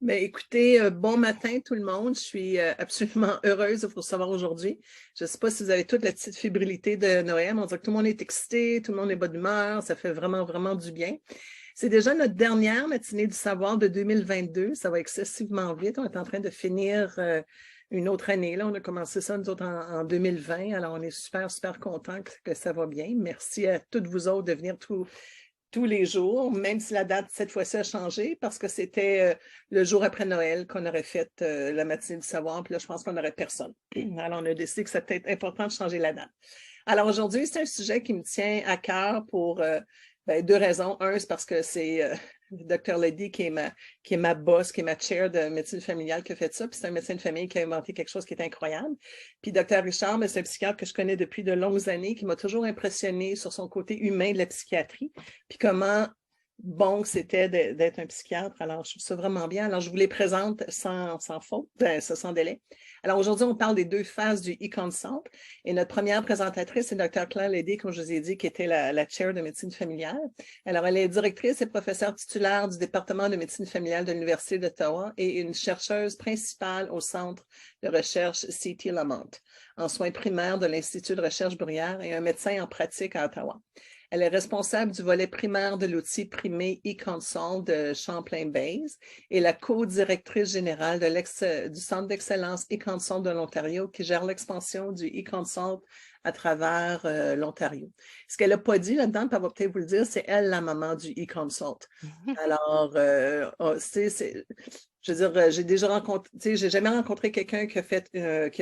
Mais écoutez, bon matin tout le monde. Je suis absolument heureuse de vous recevoir aujourd'hui. Je ne sais pas si vous avez toute la petite fébrilité de Noël, mais on dirait que tout le monde est excité, tout le monde est bonne humeur, ça fait vraiment, vraiment du bien. C'est déjà notre dernière matinée du savoir de 2022. Ça va excessivement vite. On est en train de finir une autre année. Là, on a commencé ça, nous autres, en 2020. Alors, on est super, super contents que ça va bien. Merci à toutes vous autres de venir tous les jours, même si la date cette fois-ci a changé, parce que c'était le jour après Noël qu'on aurait fait la matinée du savoir, puis là, je pense qu'on n'aurait personne. Alors, on a décidé que c'était peut-être important de changer la date. Alors, aujourd'hui, c'est un sujet qui me tient à cœur pour deux raisons. Un, c'est parce que c'est Dr. Lady qui est ma boss, qui est ma chair de médecine familiale qui a fait ça, puis c'est un médecin de famille qui a inventé quelque chose qui est incroyable. Puis Dr. Richard, c'est un psychiatre que je connais depuis de longues années, qui m'a toujours impressionné sur son côté humain de la psychiatrie, puis comment bon que c'était d'être un psychiatre. Alors, je trouve ça vraiment bien. Alors, je vous les présente sans faute, sans délai. Alors, aujourd'hui, on parle des deux phases du e-consult. Et notre première présentatrice, c'est Dr. Claire Lédé, comme je vous ai dit, qui était la chair de médecine familiale. Alors, elle est directrice et professeure titulaire du département de médecine familiale de l'Université d'Ottawa et une chercheuse principale au centre de recherche C.T. Lamont, en soins primaires de l'Institut de recherche Bruyère et un médecin en pratique à Ottawa. Elle est responsable du volet primaire de l'outil primé e-consult de Champlain-Bayes et la co-directrice générale du Centre d'excellence e-consult de l'Ontario qui gère l'expansion du e-consult à travers l'Ontario. Ce qu'elle n'a pas dit là-dedans, puis elle va peut-être vous le dire, c'est elle la maman du e-consult. Alors, je veux dire, j'ai déjà rencontré, j'ai jamais rencontré quelqu'un qui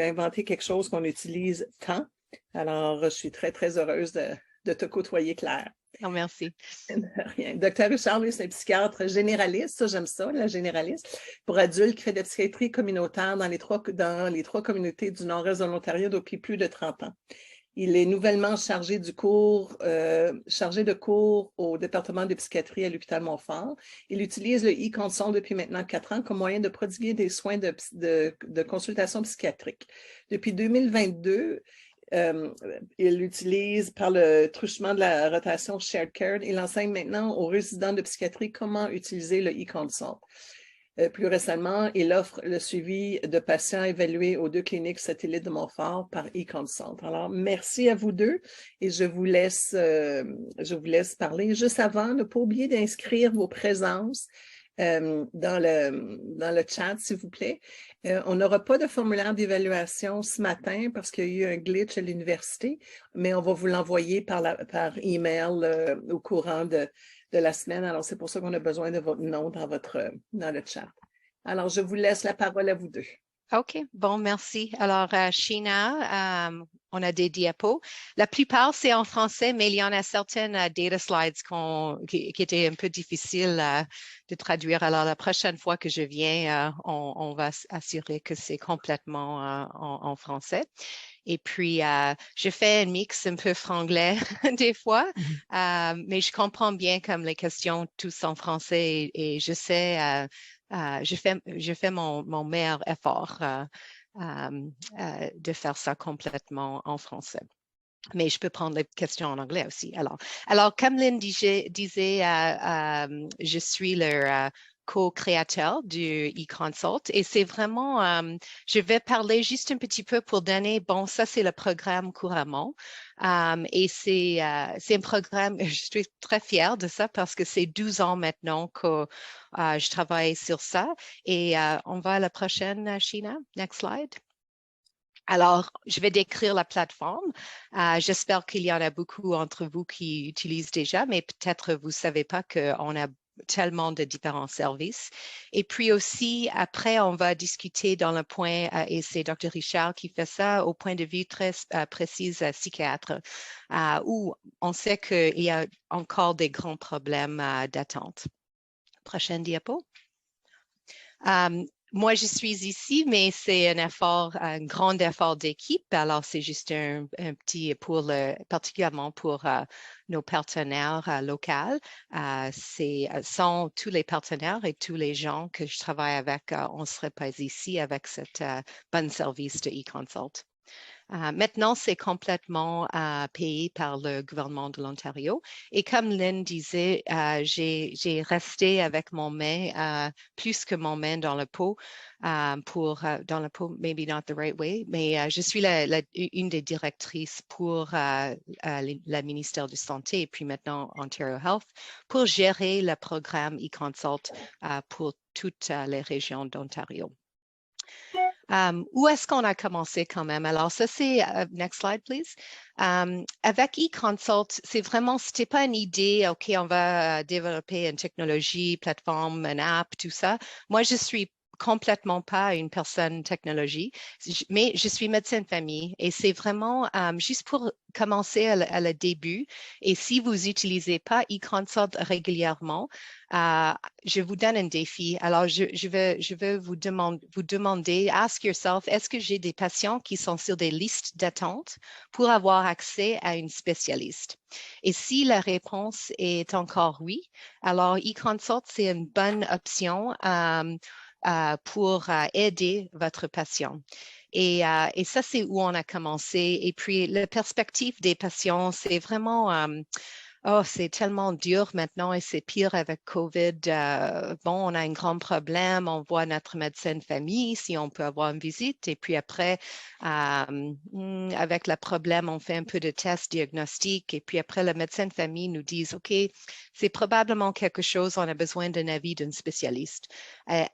a inventé quelque chose qu'on utilise tant. Alors, je suis très, très heureuse de te côtoyer, Claire. Non, merci. Rien. Dr. Richard, lui, c'est un psychiatre généraliste, ça j'aime ça, la généraliste, pour adultes qui fait de la psychiatrie communautaire dans les trois communautés du nord-est de l'Ontario depuis plus de 30 ans. Il est nouvellement chargé de cours au département de psychiatrie à l'hôpital Montfort. Il utilise le e-consult depuis maintenant 4 ans comme moyen de prodiguer des soins de consultation psychiatrique. Depuis 2022, il l'utilise par le truchement de la rotation Shared Care. Il enseigne maintenant aux résidents de psychiatrie comment utiliser le e-consult. Plus récemment, il offre le suivi de patients évalués aux 2 cliniques satellites de Montfort par e-consult. Alors, merci à vous deux et je vous laisse parler. Juste avant, ne pas oublier d'inscrire vos présences dans le chat, s'il vous plaît. On n'aura pas de formulaire d'évaluation ce matin parce qu'il y a eu un glitch à l'université, mais on va vous l'envoyer par email au courant de la semaine. Alors, c'est pour ça qu'on a besoin de votre nom dans le chat. Alors, je vous laisse la parole à vous deux. OK, bon, merci. Alors, Sheena, on a des diapos. La plupart, c'est en français, mais il y en a certaines data slides qui étaient un peu difficiles de traduire. Alors, la prochaine fois que je viens, on va assurer que c'est complètement en français. Et puis, je fais un mix un peu franglais des fois, mais je comprends bien comme les questions tous en français et je sais, je fais mon meilleur effort de faire ça complètement en français. Mais je peux prendre les questions en anglais aussi. Alors comme Lynn disait, je suis leur co-créateur du e-consult et c'est vraiment, je vais parler juste un petit peu pour donner, bon, ça c'est le programme couramment et c'est un programme, je suis très fière de ça parce que c'est 12 ans maintenant que je travaille sur ça et on va à la prochaine, Sheena. Next slide. Alors, je vais décrire la plateforme. J'espère qu'il y en a beaucoup entre vous qui utilisent déjà, mais peut-être vous ne savez pas qu'on a tellement de différents services. Et puis aussi, après, on va discuter dans le point, et c'est Dr. Richard qui fait ça, au point de vue très précis psychiatre, où on sait qu'il y a encore des grands problèmes d'attente. Prochaine diapo. Moi, je suis ici, mais c'est un grand effort d'équipe. Alors, c'est juste un petit particulièrement pour nos partenaires locaux. Sans tous les partenaires et tous les gens que je travaille avec, on ne serait pas ici avec cette bon service de e-consult. Maintenant, c'est complètement payé par le gouvernement de l'Ontario. Et comme Lynn disait, j'ai resté avec mon main, plus que mon main dans le pot, dans le pot, maybe not the right way, mais je suis une des directrices pour le ministère de Santé et puis maintenant Ontario Health pour gérer le programme eConsult pour toutes les régions d'Ontario. Où est-ce qu'on a commencé quand même? Alors, ça, c'est, next slide, please. Avec eConsult, c'était pas une idée, OK, on va développer une technologie, plateforme, une app, tout ça. Moi, je suis complètement pas une personne technologie, mais je suis médecin de famille et c'est vraiment juste pour commencer à le début. Et si vous n'utilisez pas eConsult régulièrement, je vous donne un défi. Alors, je veux vous demander, ask yourself, est-ce que j'ai des patients qui sont sur des listes d'attente pour avoir accès à une spécialiste? Et si la réponse est encore oui, alors eConsult, c'est une bonne option pour aider votre patient. Et ça, c'est où on a commencé. Et puis, la perspective des patients, c'est vraiment... oh, c'est tellement dur maintenant et c'est pire avec COVID. Bon, on a un grand problème. On voit notre médecin de famille si on peut avoir une visite. Et puis après, avec le problème, on fait un peu de tests diagnostiques. Et puis après, le médecin de famille nous dit, OK, c'est probablement quelque chose, on a besoin d'un avis d'un spécialiste.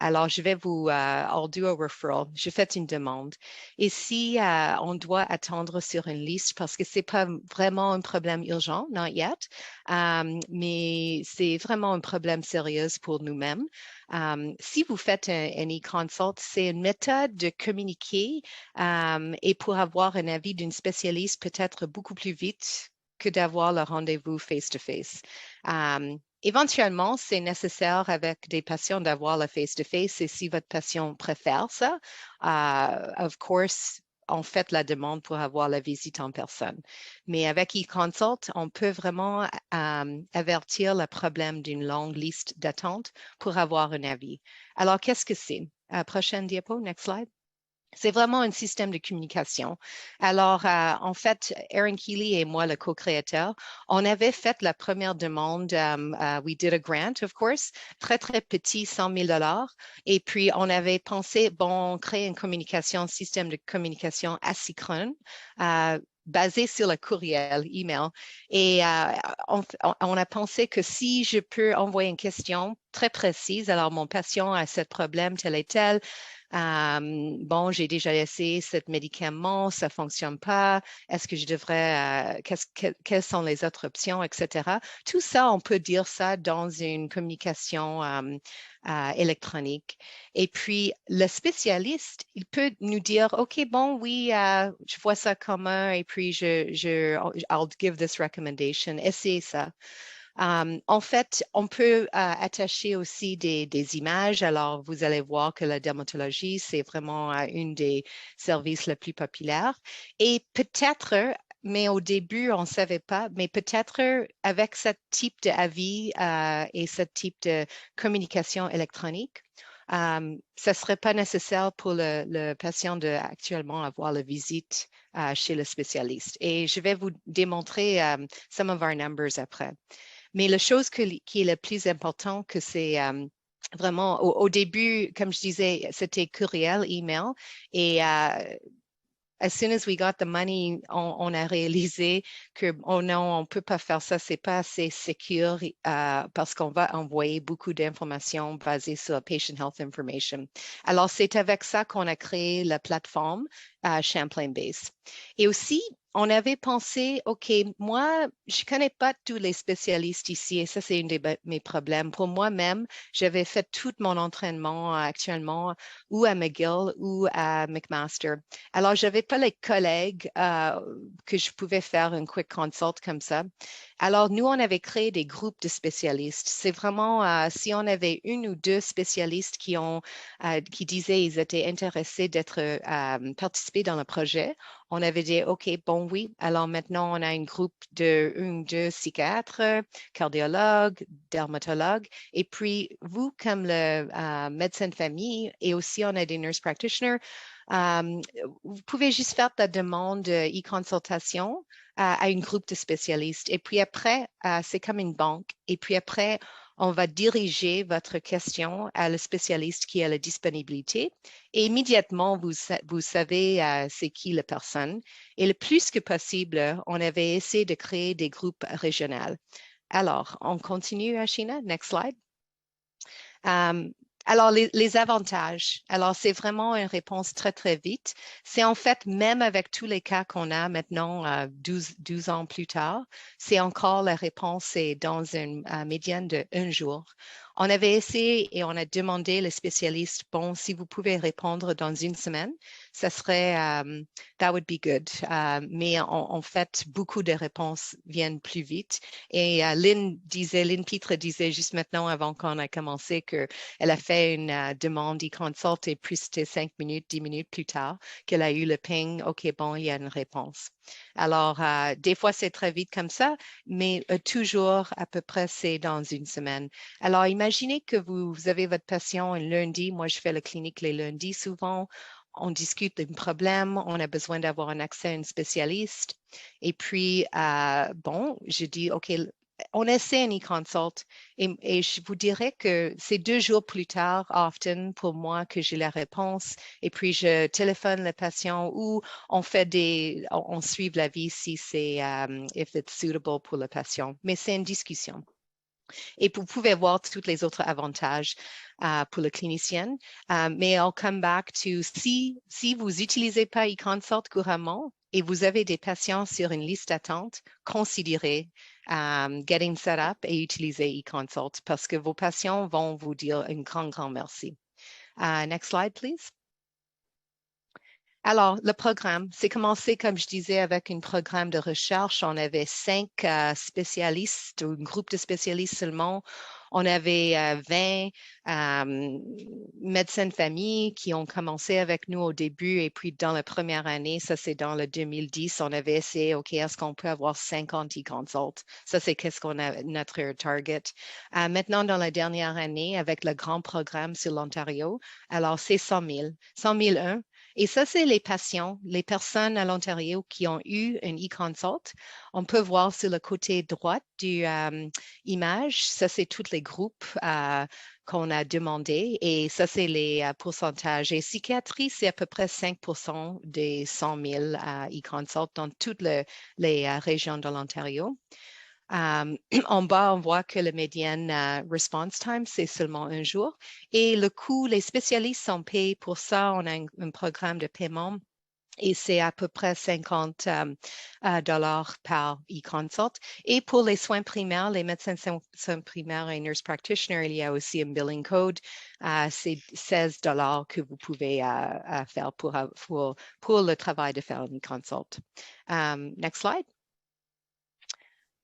Alors, je vais I'll do a referral. Je fais une demande. Et si on doit attendre sur une liste parce que c'est pas vraiment un problème urgent, not yet, mais c'est vraiment un problème sérieux pour nous-mêmes. Si vous faites un e-consult, c'est une méthode de communiquer et pour avoir un avis d'une spécialiste peut-être beaucoup plus vite que d'avoir le rendez-vous face-to-face. Éventuellement, c'est nécessaire avec des patients d'avoir le face-to-face et si votre patient préfère ça, of course, on fait la demande pour avoir la visite en personne. Mais avec eConsult, on peut vraiment avertir le problème d'une longue liste d'attente pour avoir un avis. Alors, qu'est-ce que c'est? Prochaine diapo, next slide. C'est vraiment un système de communication. Alors, en fait, Aaron Keeley et moi, le co-créateur, on avait fait la première demande. We did a grant, of course, très, très petit, 100 000 $. Et puis, on avait pensé, bon, créer une communication, un système de communication asynchrone. Basé sur le courriel, email. Et on a pensé que si je peux envoyer une question très précise, alors mon patient a ce problème tel et tel, bon, j'ai déjà essayé ce médicament, ça ne fonctionne pas. Est-ce que je devrais, quelles sont les autres options, etc. Tout ça, on peut dire ça dans une communication électronique. Et puis, le spécialiste, il peut nous dire, OK, bon, oui, je vois ça commun et puis I'll give this recommendation. Essayez ça. En fait, on peut attacher aussi des images. Alors, vous allez voir que la dermatologie, c'est vraiment une des services les plus populaires. Et peut-être, mais au début, on ne savait pas, mais peut-être avec ce type d'avis et ce type de communication électronique, ça ne serait pas nécessaire pour le patient de actuellement avoir la visite chez le spécialiste. Et je vais vous démontrer some of our numbers après. Mais la chose qui est le plus important, que c'est vraiment au début, comme je disais, c'était courriel, email. Et as soon as we got the money, on a réalisé que oh non, on ne peut pas faire ça, c'est pas assez secure parce qu'on va envoyer beaucoup d'informations basées sur Patient Health Information. Alors, c'est avec ça qu'on a créé la plateforme Champlain Base. Et aussi, on avait pensé, OK, moi, je ne connais pas tous les spécialistes ici et ça, c'est un de mes problèmes. Pour moi-même, j'avais fait tout mon entraînement actuellement ou à McGill ou à McMaster. Alors, je n'avais pas les collègues que je pouvais faire un quick consult comme ça. Alors, nous, on avait créé des groupes de spécialistes. C'est vraiment, si on avait une ou deux spécialistes qui disaient qu'ils étaient intéressés d'être participer dans le projet, on avait dit, OK, bon, oui. Alors maintenant, on a un groupe de un ou deux psychiatres, cardiologues, dermatologues. Et puis, vous, comme le médecin de famille, et aussi on a des nurse practitioners, Vous pouvez juste faire la demande e-consultation à un groupe de spécialistes. Et puis après, c'est comme une banque. Et puis après, on va diriger votre question à le spécialiste qui a la disponibilité. Et immédiatement, vous savez c'est qui la personne. Et le plus que possible, on avait essayé de créer des groupes régionaux. Alors, on continue, Ashina. Next slide. Alors, les avantages. Alors, c'est vraiment une réponse très, très vite. C'est en fait, même avec tous les cas qu'on a maintenant, 12 ans plus tard, c'est encore la réponse est dans une médiane de 1 jour. On avait essayé et on a demandé les spécialistes, bon, si vous pouvez répondre dans 1 semaine, ça serait, that would be good. Mais en fait, beaucoup de réponses viennent plus vite. Et Lynn Pitre disait juste maintenant, avant qu'on a commencé, qu'elle a fait une demande e-consult et puis c'était 5 minutes, 10 minutes plus tard qu'elle a eu le ping. OK, bon, il y a une réponse. Alors, des fois, c'est très vite comme ça, mais toujours à peu près, c'est dans 1 semaine. Alors, imaginez que vous avez votre patient un lundi. Moi, je fais la clinique les lundis souvent. On discute d'un problème, on a besoin d'avoir un accès à un spécialiste. Et puis, bon, je dis, OK, on essaie un e-consult et je vous dirais que c'est 2 jours plus tard, often, pour moi, que j'ai la réponse. Et puis, je téléphone le patient ou on suit la vie si c'est, if it's suitable pour le patient. Mais c'est une discussion. Et vous pouvez voir tous les autres avantages pour le clinicien. Mais I'll come back to si vous n'utilisez pas e-consult couramment et vous avez des patients sur une liste d'attente, considérez getting set up et utiliser e-consult parce que vos patients vont vous dire un grand merci. Next slide, please. Alors, le programme, c'est commencé, comme je disais, avec un programme de recherche. On avait 5 spécialistes ou un groupe de spécialistes seulement. On avait 20 médecins de famille qui ont commencé avec nous au début. Et puis, dans la première année, ça c'est dans le 2010, on avait essayé, OK, est-ce qu'on peut avoir 50 e-consults? Ça, c'est qu'est-ce qu'on a, notre target. Maintenant, dans la dernière année, avec le grand programme sur l'Ontario, alors c'est 100 000. 100 001. Et ça, c'est les patients, les personnes à l'Ontario qui ont eu un e-consult. On peut voir sur le côté droit du image, ça, c'est tous les groupes qu'on a demandé et ça, c'est les pourcentages. Et psychiatrie, c'est à peu près 5% des 100 000 e-consults dans toutes les régions de l'Ontario. En bas, on voit que le médiane response time, c'est seulement 1 jour. Et le coût, les spécialistes sont payés pour ça. On a un programme de paiement et c'est à peu près 50 dollars par e-consult. Et pour les soins primaires, les médecins soins primaires et nurse practitioners, il y a aussi un billing code. C'est 16 dollars que vous pouvez faire pour le travail de faire un e-consult. Next slide.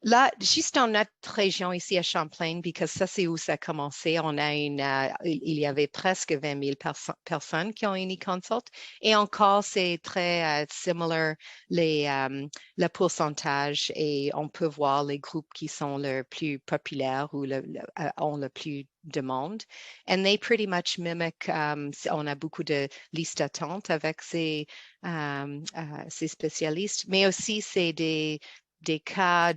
Là, juste dans notre région ici à Champlain, parce que ça, c'est où ça a commencé, on a il y avait presque 20 000 personnes qui ont une e-consult. Et encore, c'est très similar, le pourcentage, et on peut voir les groupes qui sont les plus populaires ou ont le plus de monde. And they pretty much mimic, on a beaucoup de listes d'attente avec ces spécialistes, mais aussi c'est des cas,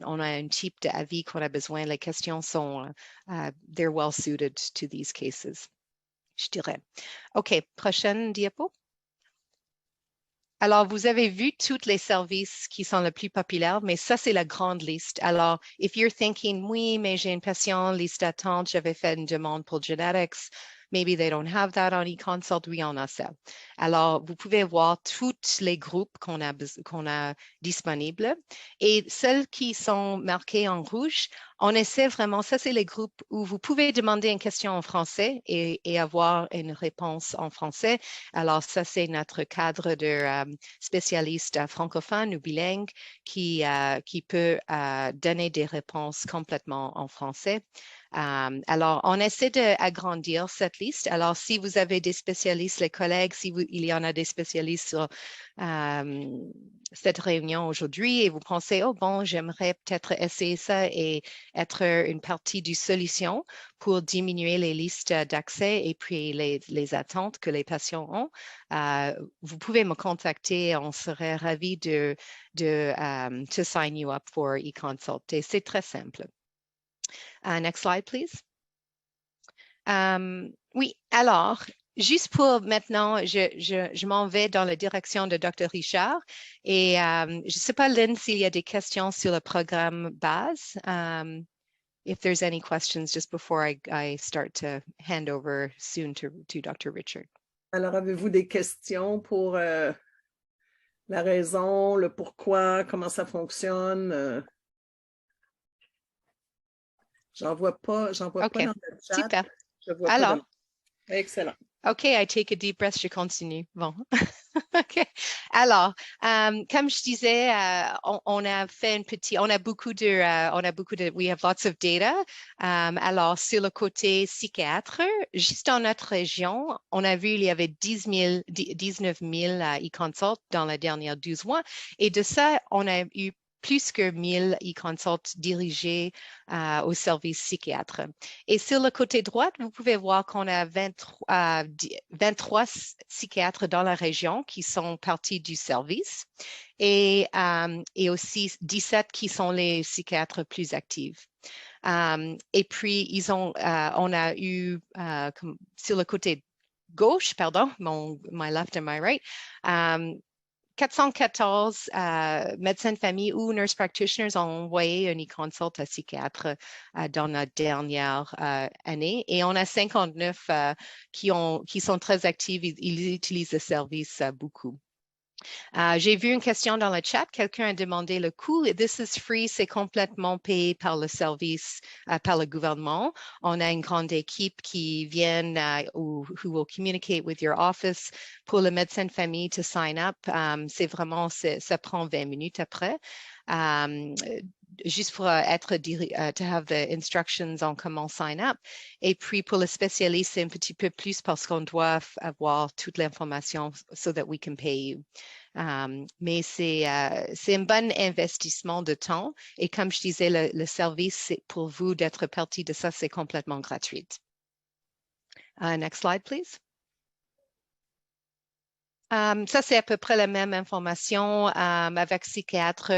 on a un type d'avis qu'on a besoin. Les questions sont, they're well suited to these cases, je dirais. OK, prochaine diapo. Alors, vous avez vu tous les services qui sont les plus populaires, mais ça, c'est la grande liste. Alors, if you're thinking, oui, mais j'ai une patient, liste d'attente, j'avais fait une demande pour genetics, maybe they don't have that on e-consult, oui, on a ça. Alors, vous pouvez voir tous les groupes qu'on a disponibles et celles qui sont marquées en rouge, on essaie vraiment, ça c'est les groupes où vous pouvez demander une question en français et avoir une réponse en français. Alors, ça c'est notre cadre de spécialiste francophone ou bilingue qui peut donner des réponses complètement en français. Alors, on essaie d'agrandir cette liste. Alors, si vous avez des spécialistes, les collègues, il y en a des spécialistes sur cette réunion aujourd'hui et vous pensez, oh bon, j'aimerais peut-être essayer ça et être une partie du solution pour diminuer les listes d'accès et puis les attentes que les patients ont, vous pouvez me contacter. On serait ravis de to sign you up for eConsult. Et c'est très simple. Next slide, please. Oui, alors, juste pour maintenant, je m'en vais dans la direction de Dr. Richard et je ne sais pas, Lynn, s'il y a des questions sur le programme base. If there's any questions just before I start to hand over soon to Dr. Richard. Alors, avez-vous des questions pour la raison, le pourquoi, comment ça fonctionne? J'en vois pas dans le chat. Super. Je vois Alors, pas excellent. OK, I take a deep breath, je continue. Bon. OK. Alors, comme je disais, on a fait we have lots of data. Alors, sur le côté psychiatre, juste dans notre région, on a vu il y avait 19 000 e-consults dans les dernières 12 mois. Et de ça, on a eu plus que 1000 e-consults dirigés au service psychiatre. Et sur le côté droit, vous pouvez voir qu'on a 23 psychiatres dans la région qui sont partis du service et aussi 17 qui sont les psychiatres plus actifs. Et puis, on a eu, sur le côté gauche, pardon, my left and my right, 414 médecins de famille ou nurse practitioners ont envoyé un e-consult à psychiatre dans la dernière année et on a 59 qui sont très actifs, ils utilisent le service beaucoup. J'ai vu une question dans le chat, quelqu'un a demandé le coût. This is free, c'est complètement payé par le service, par le gouvernement. On a une grande équipe qui vient who will communicate with your office pour le médecin de famille to sign up. C'est vraiment, ça prend 20 minutes après. Juste pour to have the instructions on comment sign up. Et puis, pour le spécialiste, c'est un petit peu plus parce qu'on doit avoir toute l'information so that we can pay you. Mais c'est un bon investissement de temps. Et comme je disais, le service, pour vous d'être partie de ça, c'est complètement gratuit. Next slide, please. Ça, c'est à peu près la même information. Avec psychiatre,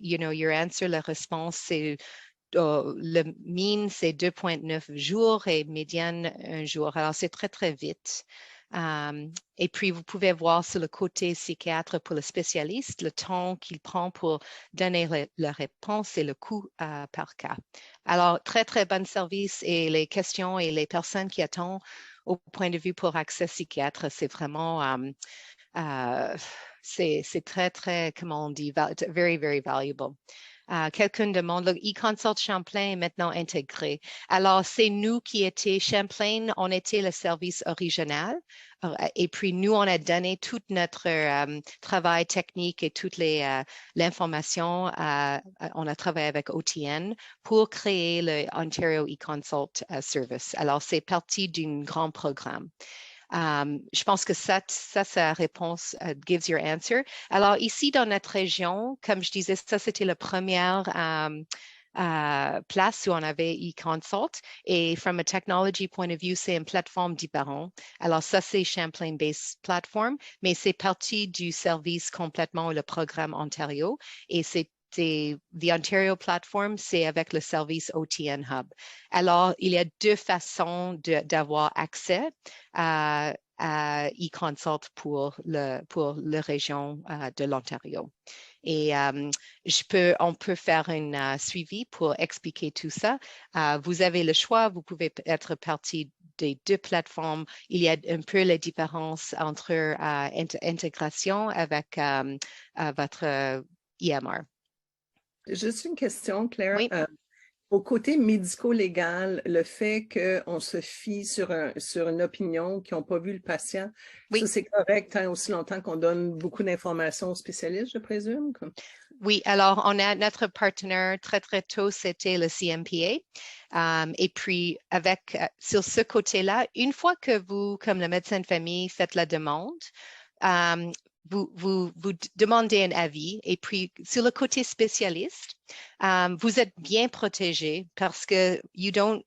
your answer, la réponse, c'est le mean, c'est 2,9 jours et médiane, 1 jour. Alors, c'est très, très vite. Et puis, vous pouvez voir sur le côté psychiatre pour le spécialiste, le temps qu'il prend pour donner la réponse et le coût par cas. Alors, très, très bon service et les questions et les personnes qui attendent au point de vue pour accès psychiatre, c'est vraiment, c'est très, très, comment on dit, very, very valuable. Quelqu'un demande, le eConsult Champlain est maintenant intégré. Alors, c'est nous qui étions Champlain, on était le service original. Et puis, nous, on a donné tout notre travail technique et toute l'information. On a travaillé avec OTN pour créer le Ontario eConsult Service. Alors, c'est parti d'un grand programme. Je pense que ça sa réponse gives your answer. Alors, ici, dans notre région, comme je disais, ça, c'était la première place où on avait eConsult. Et from a technology point of view, c'est une plateforme différente. Alors, ça, c'est Champlain-based platform, mais c'est parti du service complètement, le programme Ontario. Et c'est the Ontario Platform, c'est avec le service OTN Hub. Alors, il y a deux façons d'avoir accès à eConsult pour la région de l'Ontario. Et on peut faire un suivi pour expliquer tout ça. Vous avez le choix, vous pouvez être partie des deux plateformes. Il y a un peu la différence entre intégration avec votre EMR. Juste une question, Claire. Oui. Au côté médico-légal, le fait qu'on se fie sur une opinion, qu'ils n'ont pas vu le patient, oui. Ça, c'est correct tant aussi longtemps qu'on donne beaucoup d'informations aux spécialistes, je présume? Oui, alors on a notre partenaire très, très tôt, c'était le CMPA. Et puis, sur ce côté-là, une fois que vous, comme le médecin de famille, faites la demande, vous demandez un avis et puis sur le côté spécialiste, vous êtes bien protégé parce que you don't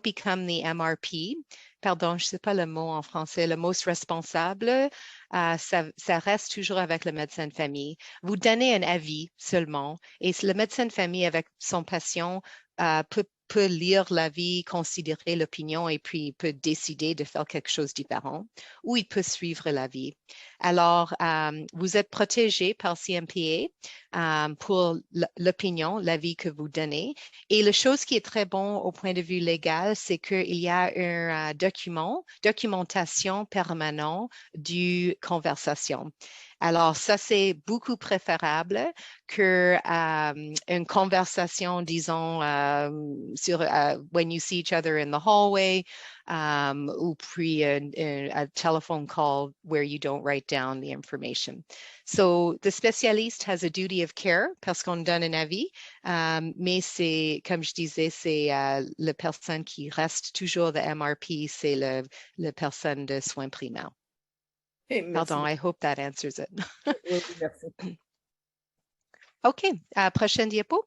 become the MRP. Pardon, je ne sais pas le mot en français, le mot responsable, ça reste toujours avec le médecin de famille. Vous donnez un avis seulement et le médecin de famille avec son patient peut lire l'avis, considérer l'opinion et puis peut décider de faire quelque chose de différent ou il peut suivre l'avis. Alors, vous êtes protégé par CMPA pour l'opinion, l'avis que vous donnez. Et la chose qui est très bon au point de vue légal, c'est qu'il y a un documentation permanente du conversation. Alors, ça, c'est beaucoup préférable qu'une conversation, disons, sur when you see each other in the hallway, ou puis a telephone call where you don't write down the information. So, the specialist has a duty of care parce qu'on donne un avis, mais c'est, comme je disais, c'est la personne qui reste toujours de MRP, c'est la personne de soins primaires. Hey, merci Pardon, beaucoup. I hope that answers it. Oui, oui, merci. OK, prochaine diapo.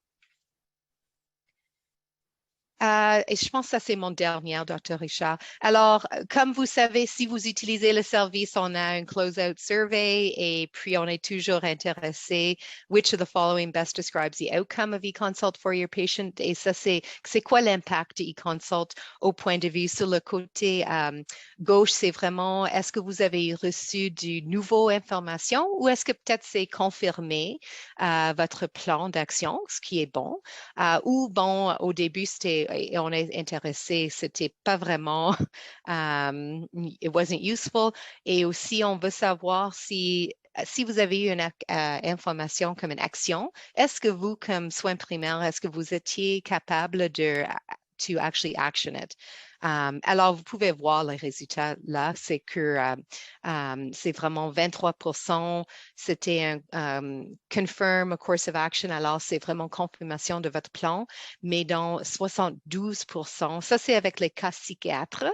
Et je pense que ça, c'est mon dernier, Dr. Richard. Alors, comme vous savez, si vous utilisez le service, on a un close-out survey et puis on est toujours intéressé. Which of the following best describes the outcome of eConsult for your patient? Et ça, c'est quoi l'impact de eConsult au point de vue sur le côté gauche, c'est vraiment, est-ce que vous avez reçu du nouveau information ou est-ce que peut-être c'est confirmé votre plan d'action, ce qui est bon? Ou bon, au début, et on est intéressé, c'était pas vraiment, it wasn't useful. Et aussi, on veut savoir si vous avez eu une information comme une action, est-ce que vous, comme soins primaires, est-ce que vous étiez capable to actually action it? Alors, vous pouvez voir les résultats là, c'est que c'est vraiment 23%, c'était un confirm a course of action, alors c'est vraiment confirmation de votre plan, mais dans 72%, ça c'est avec les cas psychiatres,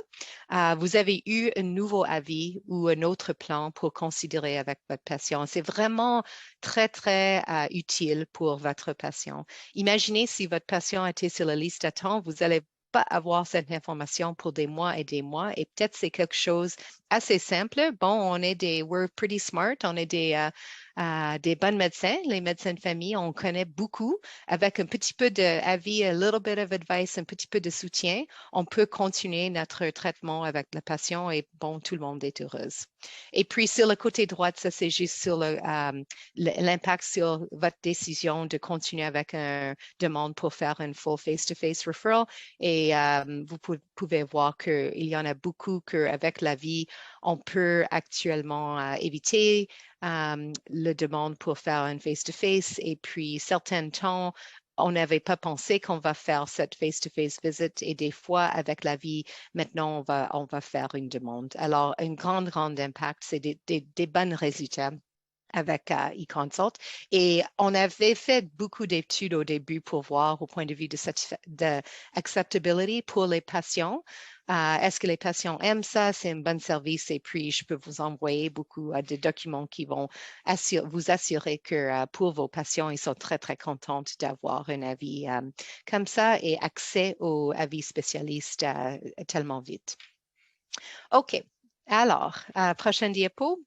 vous avez eu un nouveau avis ou un autre plan pour considérer avec votre patient. C'est vraiment très, très utile pour votre patient. Imaginez si votre patient était sur la liste d'attente, vous allez pas avoir cette information pour des mois et peut-être c'est quelque chose assez simple. Bon, we're pretty smart, on est des bons médecins, les médecins de famille, on connaît beaucoup. Avec un petit peu d'avis, a little bit of advice, un petit peu de soutien, on peut continuer notre traitement avec le patient et bon, tout le monde est heureuse. Et puis sur le côté droit, ça c'est juste sur l'impact sur votre décision de continuer avec une demande pour faire un full face-to-face referral. Et vous pouvez voir qu'il y en a beaucoup qu'avec la vie, on peut actuellement éviter la demande pour faire un face-to-face. Et puis, certains temps, on n'avait pas pensé qu'on va faire cette face-to-face visit et des fois, avec la vie, maintenant, on va faire une demande. Alors, un grand impact, c'est des bons résultats avec eConsult. Et on avait fait beaucoup d'études au début pour voir au point de vue de acceptability pour les patients. Est-ce que les patients aiment ça? C'est un bon service. Et puis, je peux vous envoyer beaucoup de documents qui vont vous assurer que pour vos patients, ils sont très, très contents d'avoir un avis comme ça et accès aux avis spécialistes tellement vite. OK. Alors, prochaine diapo.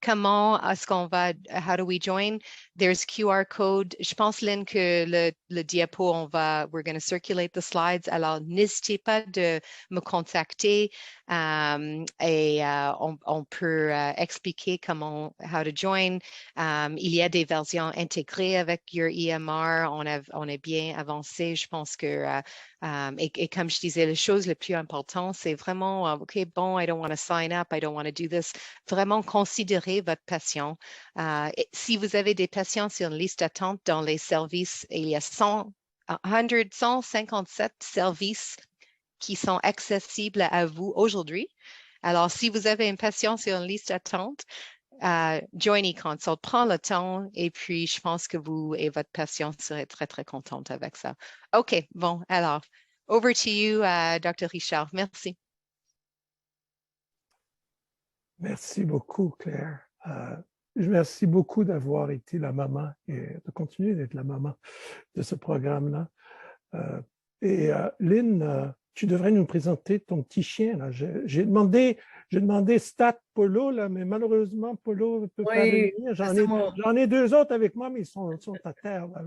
Comment est-ce qu'on va, how do we join? There's QR code. Je pense, Lynn, que le diapo, we're going to circulate the slides. Alors, n'hésitez pas de me contacter et on peut expliquer how to join. Il y a des versions intégrées avec your EMR. On est bien avancé. Je pense que et comme je disais, la chose la plus importante, c'est vraiment, OK, bon, I don't want to sign up, I don't want to do this. Vraiment considérer votre patient. Si vous avez des patients sur une liste d'attente dans les services, il y a 157 services qui sont accessibles à vous aujourd'hui. Alors, si vous avez un patient sur une liste d'attente, join eConsult, prends le temps et puis je pense que vous et votre patient serez très, très contente avec ça. OK, bon, alors, over to you, Dr. Richard. Merci. Merci beaucoup, Claire. Je remercie beaucoup d'avoir été la maman et de continuer d'être la maman de ce programme-là. Lynn, tu devrais nous présenter ton petit chien. Là. J'ai demandé Stat Polo, là, mais malheureusement, Polo ne peut pas venir. J'en ai deux autres avec moi, mais ils sont à terre. Là.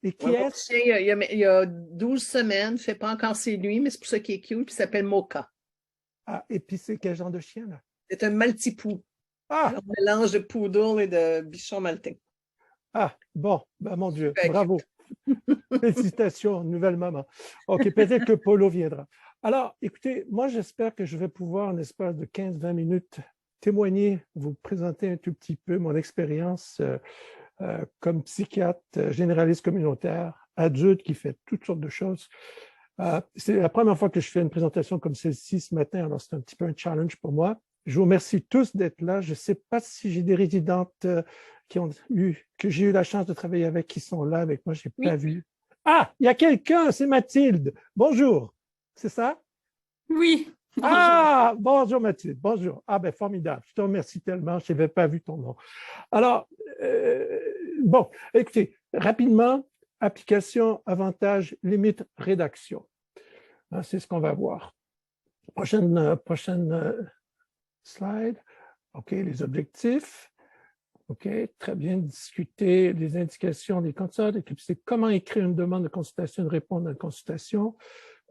Et qui Mon est-ce? chien, il y a 12 semaines, ne fait pas encore c'est lui, mais c'est pour ça qu'il est cute, puis il s'appelle Mocha. Ah, et puis c'est quel genre de chien, là? C'est un maltipou. Ah! Un mélange de poodle et de bichon maltais. Ah, bon, ben, mon Dieu, Super bravo. Félicitations, nouvelle maman. OK, peut-être que Polo viendra. Alors, écoutez, moi, j'espère que je vais pouvoir, en espace de 15-20 minutes, témoigner, vous présenter un tout petit peu mon expérience comme psychiatre généraliste communautaire, adulte qui fait toutes sortes de choses. C'est la première fois que je fais une présentation comme celle-ci ce matin, alors c'est un petit peu un challenge pour moi. Je vous remercie tous d'être là. Je ne sais pas si j'ai des résidentes que j'ai eu la chance de travailler avec qui sont là avec moi. Je n'ai pas vu. Ah, il y a quelqu'un, c'est Mathilde. Bonjour. C'est ça? Oui. Bonjour. Ah, bonjour Mathilde. Bonjour. Ah, ben formidable. Je te remercie tellement. Je n'avais pas vu ton nom. Alors, bon, écoutez, rapidement, application, avantages, limites, rédaction. C'est ce qu'on va voir. Prochaine slide. OK, les objectifs. OK, très bien. Discuter des indications des candidats. C'est comment écrire une demande de consultation, une réponse à une consultation.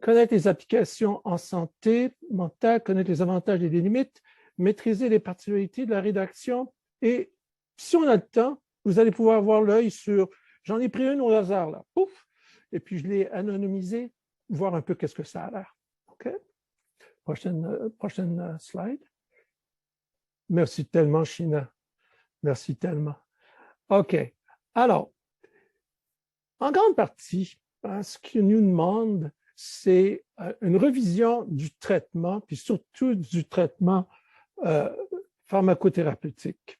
Connaître les applications en santé mentale, connaître les avantages et les limites, maîtriser les particularités de la rédaction. Et si on a le temps, vous allez pouvoir avoir l'œil sur, j'en ai pris une au hasard, là, pouf, et puis je l'ai anonymisé, voir un peu qu'est-ce que ça a l'air. OK? Prochaine slide. Merci tellement, China. Merci tellement. OK. Alors, en grande partie, ce qu'ils nous demandent, c'est une revision du traitement, puis surtout du traitement pharmacothérapeutique.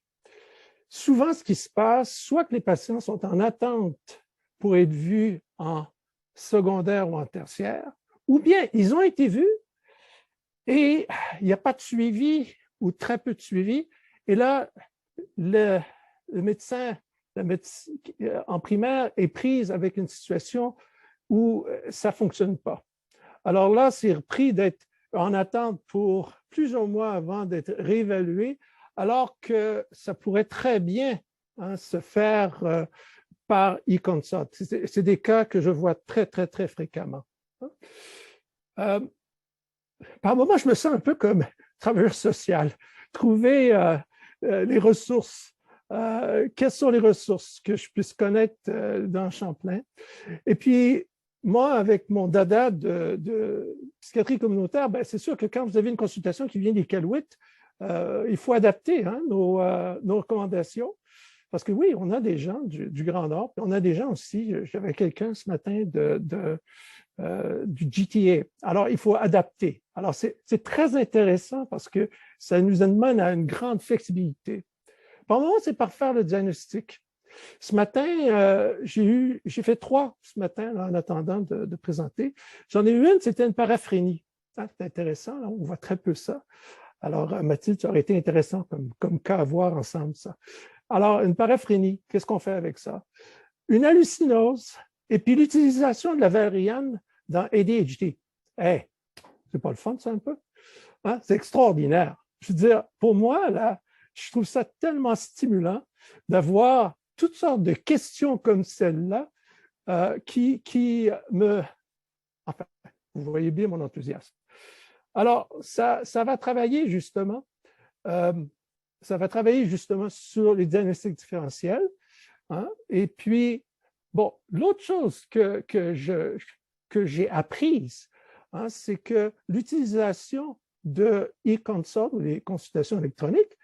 Souvent, ce qui se passe, soit que les patients sont en attente pour être vus en secondaire ou en tertiaire, ou bien ils ont été vus et il n'y a pas de suivi ou très peu de suivi. Et là, le médecin en primaire est pris avec une situation où ça ne fonctionne pas. Alors là, c'est repris d'être en attente pour plusieurs mois avant d'être réévalué, alors que ça pourrait très bien se faire par e-consult. C'est des cas que je vois très, très, très fréquemment. Par moments, je me sens un peu comme travailleur social. Trouver les ressources. Quelles sont les ressources que je puisse connaître dans Champlain? Et puis, moi, avec mon dada de psychiatrie communautaire, ben, c'est sûr que quand vous avez une consultation qui vient des Iqaluit, il faut adapter nos recommandations. Parce que oui, on a des gens du Grand Nord, puis on a des gens aussi, j'avais quelqu'un ce matin du GTA. Alors, il faut adapter. Alors, c'est très intéressant parce que ça nous amène à une grande flexibilité. Par moment, c'est par faire le diagnostic. Ce matin, j'ai fait 3 ce matin là, en attendant de présenter. J'en ai eu une, c'était une paraphrénie. C'est intéressant, là, on voit très peu ça. Alors, Mathilde, ça aurait été intéressant comme cas à voir ensemble, ça. Alors, une paraphrénie, qu'est-ce qu'on fait avec ça? Une hallucinose et puis l'utilisation de la valériane dans ADHD. Hey, c'est pas le fun, ça, un peu? Hein? C'est extraordinaire. Je veux dire, pour moi, là, je trouve ça tellement stimulant d'avoir toutes sortes de questions comme celle-là qui me... Enfin, vous voyez bien mon enthousiasme. Alors, ça va travailler justement sur les diagnostics différentiels. Hein? Et puis, bon, l'autre chose que j'ai apprise, hein, c'est que l'utilisation de e-consult ou les consultations électroniques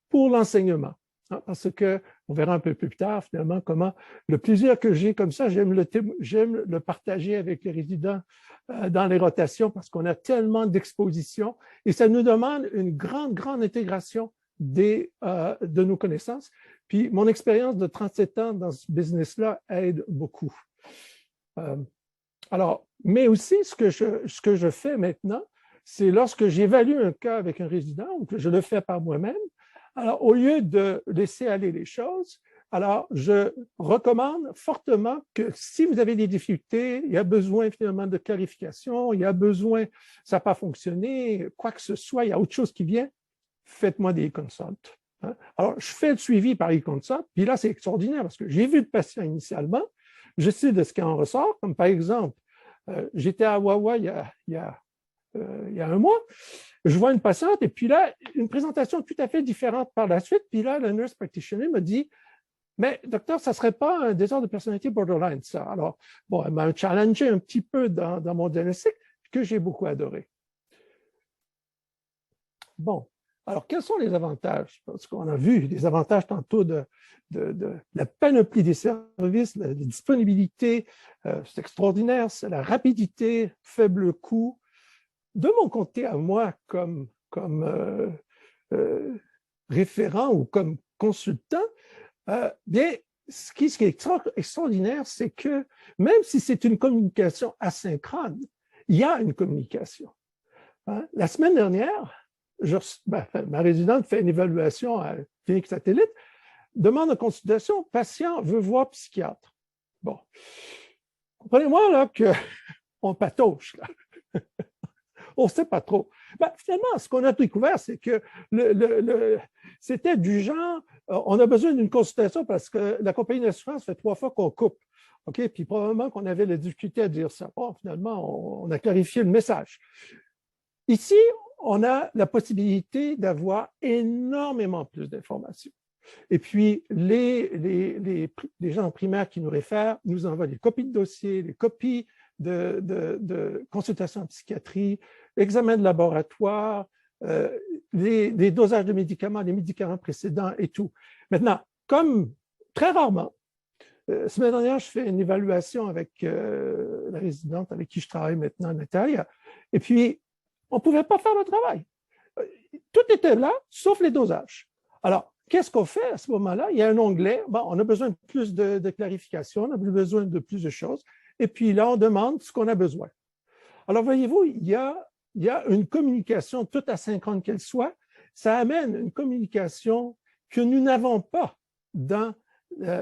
pour l'enseignement. Hein, parce qu'on verra un peu plus tard, finalement, comment le plaisir que j'ai comme ça, j'aime le partager avec les résidents dans les rotations parce qu'on a tellement d'expositions et ça nous demande une grande, grande intégration de nos connaissances. Puis mon expérience de 37 ans dans ce business-là aide beaucoup. Alors, mais aussi, ce que je fais maintenant, c'est lorsque j'évalue un cas avec un résident ou que je le fais par moi-même, Alors, au lieu de laisser aller les choses, alors je recommande fortement que si vous avez des difficultés, il y a besoin finalement de clarification, il y a besoin, ça n'a pas fonctionné, quoi que ce soit, il y a autre chose qui vient, faites-moi des consultes. Hein? Alors, je fais le suivi par e-consult, puis là, c'est extraordinaire parce que j'ai vu le patient initialement, je sais de ce qui en ressort, comme par exemple, j'étais à Wawa il y a un mois, je vois une patiente et puis là, une présentation tout à fait différente par la suite, puis là, le nurse practitioner me dit, mais docteur, ça ne serait pas un désordre de personnalité borderline, ça. Alors, bon, elle m'a challengé un petit peu dans mon diagnostic que j'ai beaucoup adoré. Bon, alors, quels sont les avantages? Parce qu'on a vu des avantages tantôt de la panoplie des services, la disponibilité, c'est extraordinaire, c'est la rapidité, faible coût. De mon côté, à moi, comme référent ou comme consultant, bien, ce qui est extraordinaire, c'est que même si c'est une communication asynchrone, il y a une communication. Hein? La semaine dernière, ma résidente fait une évaluation à la clinique satellite, demande en consultation, patient veut voir psychiatre. Bon, comprenez-moi là qu'on patauge, là. On ne sait pas trop. Ben, finalement, ce qu'on a découvert, c'est que c'était du genre, on a besoin d'une consultation parce que la compagnie d'assurance fait 3 fois qu'on coupe. OK? Puis probablement qu'on avait la difficulté à dire ça. Bon, finalement, on a clarifié le message. Ici, on a la possibilité d'avoir énormément plus d'informations. Et puis, les gens primaires qui nous réfèrent nous envoient des copies de dossiers, des copies de consultations en psychiatrie, examens de laboratoire, les dosages de médicaments, les médicaments précédents et tout. Maintenant, comme très rarement, semaine dernière, je fais une évaluation avec la résidente avec qui je travaille maintenant, Natalia, et puis on ne pouvait pas faire le travail. Tout était là, sauf les dosages. Alors, qu'est-ce qu'on fait à ce moment-là? Il y a un onglet, bon, on a besoin de plus de clarification, on a besoin de plus de choses, et puis là, on demande ce qu'on a besoin. Alors, voyez-vous, il y a une communication, toute asynchrone qu'elle soit, ça amène une communication que nous n'avons pas dans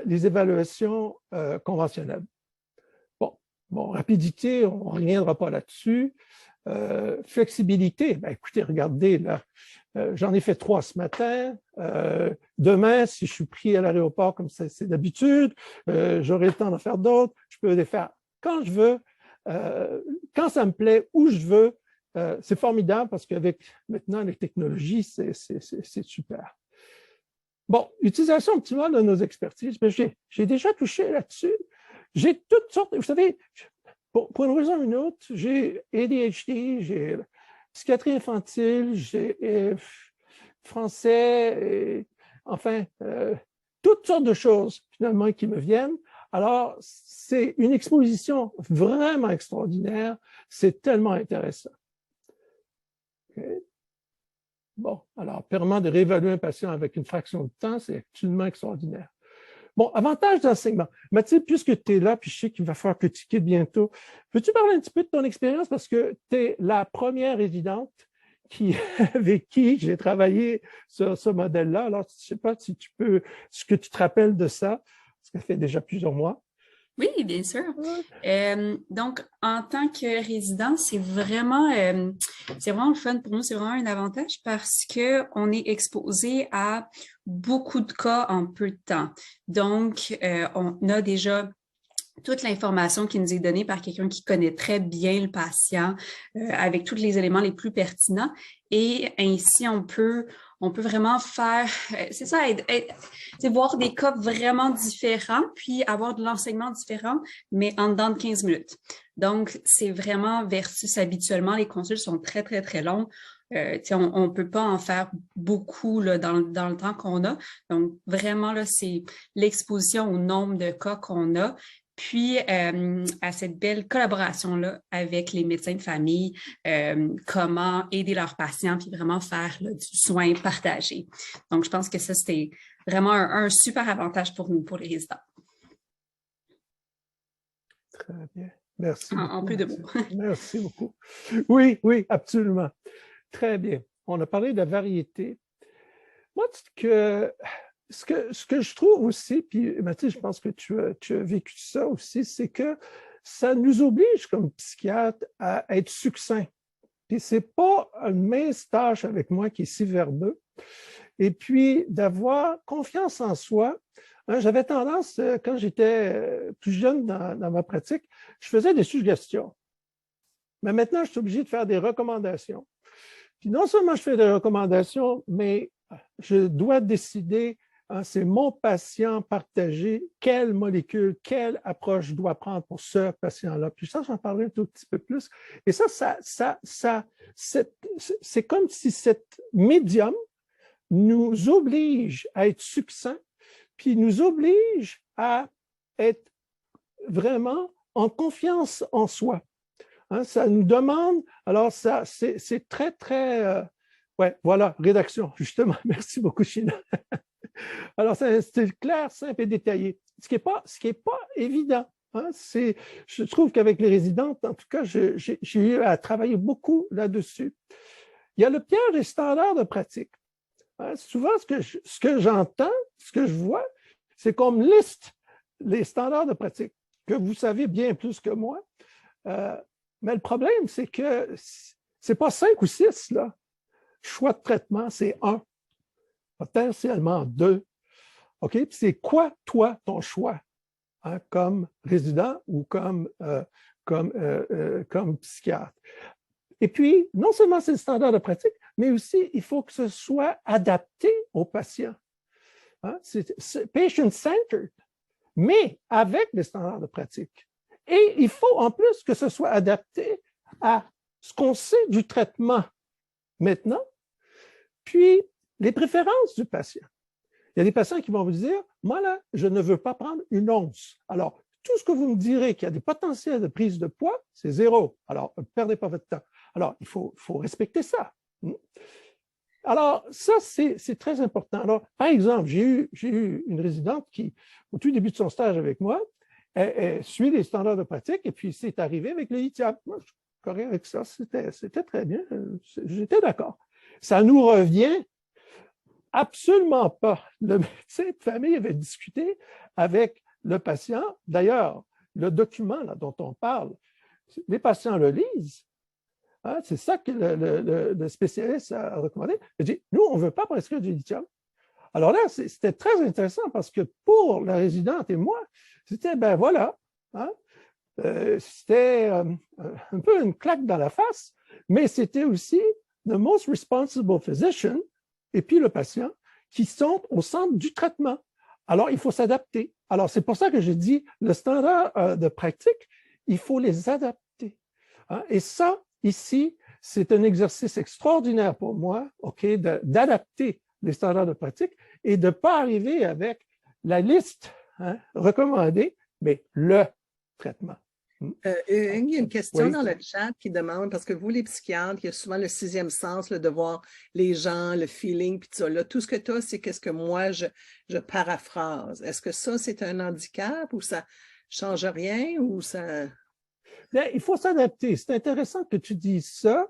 les évaluations conventionnelles. Bon, rapidité, on ne reviendra pas là-dessus. Flexibilité, ben, écoutez, regardez, là, j'en ai fait 3 ce matin. Demain, si je suis pris à l'aéroport comme c'est d'habitude, j'aurai le temps d'en faire d'autres. Je peux les faire quand je veux, quand ça me plaît, où je veux. C'est formidable parce qu'avec maintenant les technologies, c'est super. Bon, utilisation optimale de nos expertises, ben, j'ai déjà touché là-dessus. J'ai toutes sortes, vous savez, pour une raison ou une autre, j'ai ADHD, j'ai psychiatrie infantile, j'ai français, enfin, toutes sortes de choses finalement qui me viennent. Alors, c'est une exposition vraiment extraordinaire, c'est tellement intéressant. Okay. Bon, alors, permet de réévaluer un patient avec une fraction de temps, c'est absolument extraordinaire. Bon, avantage d'enseignement. Mathilde, puisque tu es là, puis je sais qu'il va falloir que tu quittes bientôt, peux-tu parler un petit peu de ton expérience parce que tu es la première résidente avec qui j'ai travaillé sur ce modèle-là. Alors, je ne sais pas si tu peux, ce que tu te rappelles de ça, parce que ça fait déjà plusieurs mois. Oui, bien sûr. Donc, en tant que résident, c'est vraiment le fun pour nous, c'est vraiment un avantage parce qu'on est exposé à beaucoup de cas en peu de temps. Donc, on a déjà toute l'information qui nous est donnée par quelqu'un qui connaît très bien le patient, avec tous les éléments les plus pertinents. Et ainsi, on peut vraiment faire, c'est ça, voir des cas vraiment différents, puis avoir de l'enseignement différent, mais en dedans de 15 minutes. Donc, c'est vraiment versus habituellement, les consultes sont très, très, très longues. On ne peut pas en faire beaucoup là, dans le temps qu'on a. Donc, vraiment, là, c'est l'exposition au nombre de cas qu'on a. Puis, à cette belle collaboration-là avec les médecins de famille, comment aider leurs patients, puis vraiment faire là, du soin partagé. Donc, je pense que ça, c'était vraiment un super avantage pour nous, pour les résidents. Très bien. Merci beaucoup. En peu de mots. Merci beaucoup. Oui, absolument. Très bien. On a parlé de la variété. Moi, ce que je trouve aussi, puis Mathilde, je pense que tu as vécu ça aussi, c'est que ça nous oblige comme psychiatre à être succinct. Puis c'est pas une mince tâche avec moi qui est si verbeux. Et puis d'avoir confiance en soi. Hein, j'avais tendance, quand j'étais plus jeune dans ma pratique, je faisais des suggestions. Mais maintenant, je suis obligé de faire des recommandations. Puis non seulement je fais des recommandations, mais je dois décider, hein, c'est mon patient partagé, quelle molécule, quelle approche je dois prendre pour ce patient-là. Puis ça, j'en parlerai un tout petit peu plus. Et c'est comme si cet médium nous oblige à être succinct, puis nous oblige à être vraiment en confiance en soi. Hein, ça nous demande, alors ça, c'est très, très, ouais, voilà, rédaction, justement. Merci beaucoup, Sheena. Alors, c'est clair, simple et détaillé. Ce qui est pas évident. Hein, je trouve qu'avec les résidentes, en tout cas, j'ai eu à travailler beaucoup là-dessus. Il y a le piège des standards de pratique. Hein, souvent, ce que j'entends, ce que je vois, c'est qu'on me liste les standards de pratique, que vous savez bien plus que moi. Mais le problème, c'est que ce n'est pas 5 ou 6, là. Choix de traitement, c'est 1. Potentiellement 2. OK? Puis c'est quoi, toi, ton choix, hein, comme résident ou comme psychiatre? Et puis, non seulement c'est le standard de pratique, mais aussi, il faut que ce soit adapté aux patients. Hein? C'est patient-centered, mais avec les standards de pratique. Et il faut en plus que ce soit adapté à ce qu'on sait du traitement maintenant, puis les préférences du patient. Il y a des patients qui vont vous dire, moi là, je ne veux pas prendre une once. Alors, tout ce que vous me direz qu'il y a des potentiels de prise de poids, c'est 0. Alors, ne perdez pas votre temps. Alors, il faut respecter ça. Alors, ça, c'est très important. Alors, par exemple, j'ai eu une résidente qui, au tout début de son stage avec moi, elle suit les standards de pratique et puis c'est arrivé avec le lithium. Moi, je suis correct avec ça, c'était très bien, j'étais d'accord. Ça nous revient absolument pas. Le médecin de famille avait discuté avec le patient. D'ailleurs, le document là, dont on parle, les patients le lisent. Hein, c'est ça que le spécialiste a recommandé. Il dit, nous, on ne veut pas prescrire du lithium. Alors là, c'était très intéressant parce que pour la résidente et moi, c'était, ben voilà, hein, c'était un peu une claque dans la face, mais c'était aussi the most responsible physician et puis le patient qui sont au centre du traitement. Alors, il faut s'adapter. Alors, c'est pour ça que je dis, le standard de pratique, il faut les adapter. Hein, et ça, ici, c'est un exercice extraordinaire pour moi, OK, d'adapter les standards de pratique et de ne pas arriver avec la liste, hein, recommandée, mais le traitement. Il y a une question Oui. dans le chat qui demande, parce que vous, les psychiatres, il y a souvent le sixième sens, de voir les gens, le feeling, puis tout ça. Là, tout ce que tu as, c'est qu'est-ce que moi, je paraphrase. Est-ce que ça, c'est un handicap ou ça ne change rien ou ça... Bien, il faut s'adapter. C'est intéressant que tu dises ça.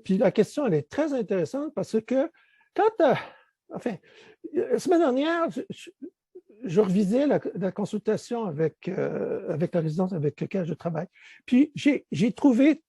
Puis la question, elle est très intéressante parce que quand, enfin, la semaine dernière, je revisais la consultation avec la résidence avec laquelle je travaille. Puis j'ai trouvé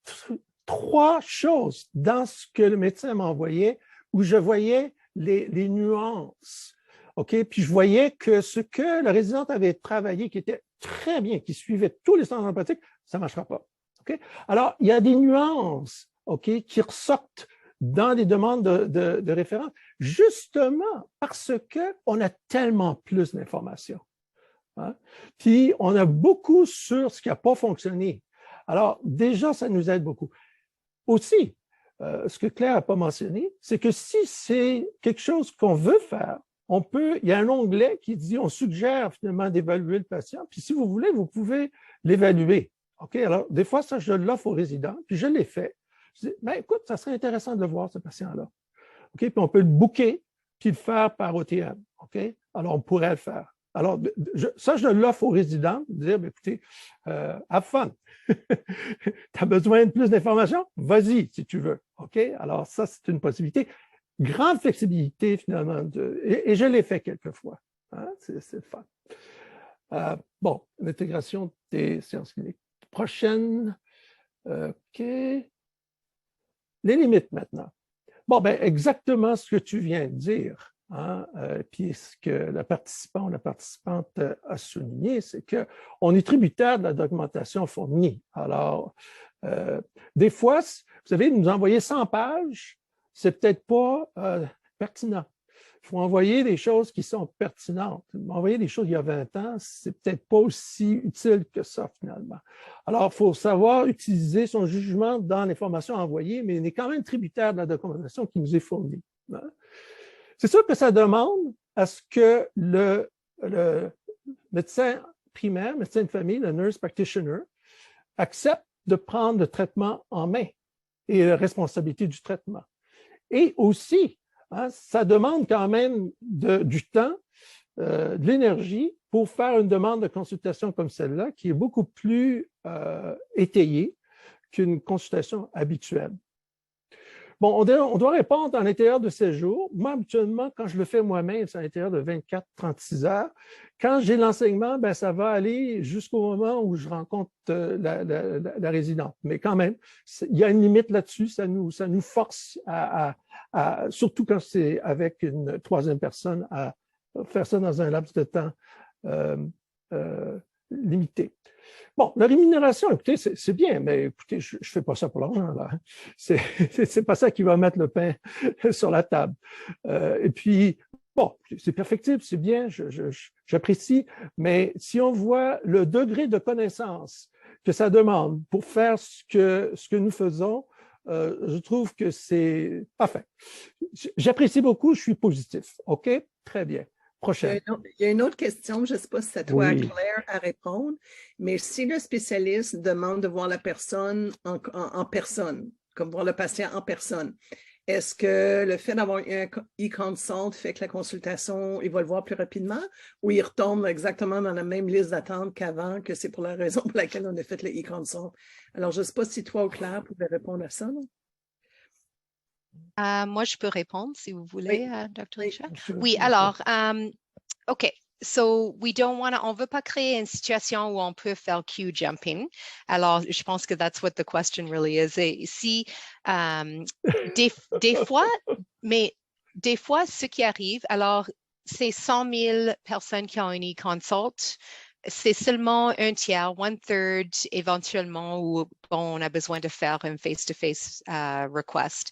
3 choses dans ce que le médecin m'envoyait où je voyais les nuances. OK? Puis je voyais que ce que la résidente avait travaillé, qui était très bien, qui suivait tous les standards pratiques, ça ne marchera pas. OK? Alors, il y a des nuances, OK, qui ressortent dans les demandes de référence, justement parce qu'on a tellement plus d'informations. Hein? Puis, on a beaucoup sur ce qui n'a pas fonctionné. Alors, déjà, ça nous aide beaucoup. Aussi, ce que Claire n'a pas mentionné, c'est que si c'est quelque chose qu'on veut faire, il y a un onglet qui dit, on suggère finalement d'évaluer le patient, puis si vous voulez, vous pouvez l'évaluer. OK? Alors, des fois, ça, je l'offre aux résidents, puis je l'ai fait. Je dis, ben, écoute, ça serait intéressant de le voir, ce patient-là. OK? Puis on peut le booker, puis le faire par OTM. OK? Alors, on pourrait le faire. Alors, ça, je l'offre aux résidents, de dire, ben, écoutez, have fun. Tu as besoin de plus d'informations? Vas-y, si tu veux. OK? Alors, ça, c'est une possibilité. grande flexibilité finalement. Et je l'ai fait quelquefois. Hein? C'est le fun. Bon, l'intégration des sciences cliniques. Prochaine. OK. Les limites maintenant. Bon, ben exactement ce que tu viens de dire. Hein, puis ce que le participant ou la participante a souligné, c'est qu'on est tributaire de la documentation fournie. Alors, des fois, vous savez, nous envoyer 100 pages, c'est peut-être pas pertinent. Il faut envoyer des choses qui sont pertinentes. Envoyer des choses il y a 20 ans, c'est peut-être pas aussi utile que ça, finalement. Alors, il faut savoir utiliser son jugement dans l'information envoyée, mais on est quand même tributaire de la documentation qui nous est fournie. Hein? C'est sûr que ça demande à ce que le médecin primaire, médecin de famille, le nurse practitioner, accepte de prendre le traitement en main et la responsabilité du traitement. Et aussi, hein, ça demande quand même du temps, de l'énergie pour faire une demande de consultation comme celle-là, qui est beaucoup plus étayée qu'une consultation habituelle. Bon, on doit répondre à l'intérieur de 16 jours. Moi, habituellement, quand je le fais moi-même, c'est à l'intérieur de 24-36 heures. Quand j'ai l'enseignement, ben, ça va aller jusqu'au moment où je rencontre la résidente. Mais quand même, il y a une limite là-dessus. Ça nous force surtout quand c'est avec une troisième personne, à faire ça dans un laps de temps limité. Bon, la rémunération, écoutez, c'est bien, mais écoutez, je ne fais pas ça pour l'argent, là. C'est pas ça qui va mettre le pain sur la table. Et puis, bon, c'est perfectible, c'est bien, j'apprécie, mais si on voit le degré de connaissance que ça demande pour faire ce que nous faisons, je trouve que c'est parfait. J'apprécie beaucoup, je suis positif. OK? Très bien. Prochaine. Il y a une autre question, je ne sais pas si c'est à toi, Claire, à répondre, mais si le spécialiste demande de voir la personne en personne, comme voir le patient en personne, est-ce que le fait d'avoir un e-consult fait que la consultation, il va le voir plus rapidement ou il retombe exactement dans la même liste d'attente qu'avant, que c'est pour la raison pour laquelle on a fait le e-consult? Alors, je ne sais pas si toi ou Claire pouvez répondre à ça. Non? Moi, je peux répondre si vous voulez, Dr. Lisha. Oui, alors, OK. So, on veut pas créer une situation où on peut faire queue jumping. Alors, je pense que that's what the question really is. Et si, des fois, ce qui arrive, alors, c'est 100 000 personnes qui ont une e-consult. C'est seulement un tiers, one-third éventuellement où on a besoin de faire un face-to-face request.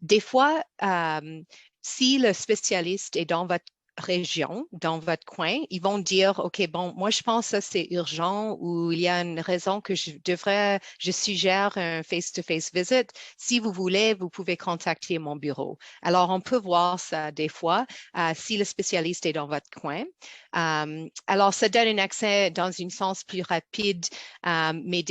Des fois, si le spécialiste est dans votre région, dans votre coin, ils vont dire, OK, bon, moi, je pense que c'est urgent ou il y a une raison que je suggère un face-to-face visit. Si vous voulez, vous pouvez contacter mon bureau. Alors, on peut voir ça des fois si le spécialiste est dans votre coin. Alors, ça donne un accès dans un sens plus rapide, mais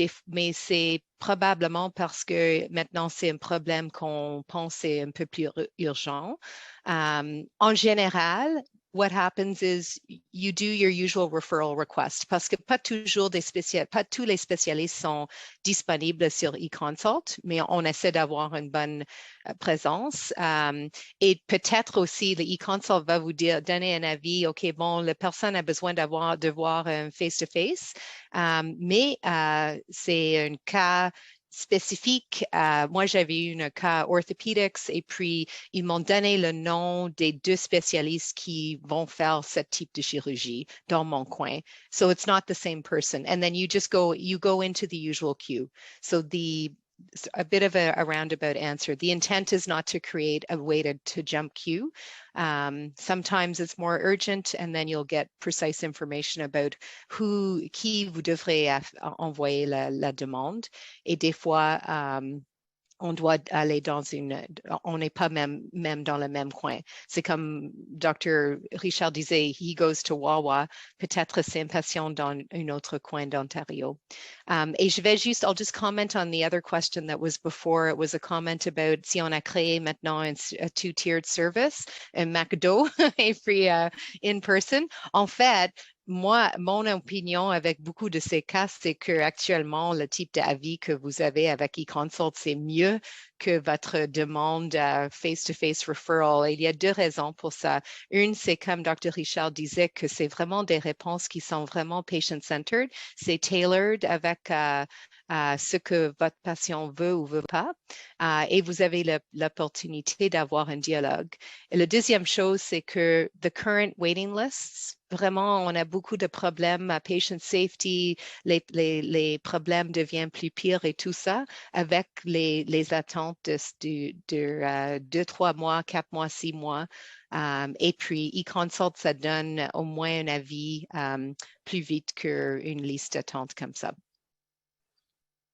c'est probablement parce que maintenant, c'est un problème qu'on pense est un peu plus urgent. En général, what happens is you do your usual referral request parce que pas tous les spécialistes sont disponibles sur eConsult, mais on essaie d'avoir une bonne présence. Et peut-être aussi, le eConsult va vous donner un avis, OK, bon, la personne a besoin de voir un face-to-face, mais c'est un cas spécifique. Moi, j'avais eu un cas orthopedics et puis ils m'ont donné le nom des 2 spécialistes qui vont faire ce type de chirurgie dans mon coin. So it's not the same person. And then you go into the usual queue. So a bit of a roundabout answer. The intent is not to create a way to jump queue. Sometimes it's more urgent and then you'll get precise information about qui vous devrez envoyer la demande. Et des fois, on doit aller on n'est pas même dans le même coin. C'est comme Dr. Richard disait, he goes to Wawa, peut-être c'est un patient dans un autre coin d'Ontario. Et I'll just comment on the other question that was before. It was a comment about si on a créé maintenant a 2-tiered service, un McDo et free in person. En fait, moi, mon opinion avec beaucoup de ces cas, c'est qu'actuellement, le type d'avis que vous avez avec eConsult, c'est mieux que votre demande face-to-face referral. Et il y a deux raisons pour ça. Une, c'est comme Dr. Richard disait, que c'est vraiment des réponses qui sont vraiment patient-centered. C'est tailored avec ce que votre patient veut ou veut pas. Et vous avez l'opportunité d'avoir un dialogue. Et la deuxième chose, c'est que the current waiting lists, vraiment, on a beaucoup de problèmes à patient safety, les problèmes deviennent plus pires et tout ça avec les attentes de 2, 3 mois, 4 mois, 6 mois. Et puis, eConsult, ça donne au moins un avis plus vite qu'une liste d'attente comme ça.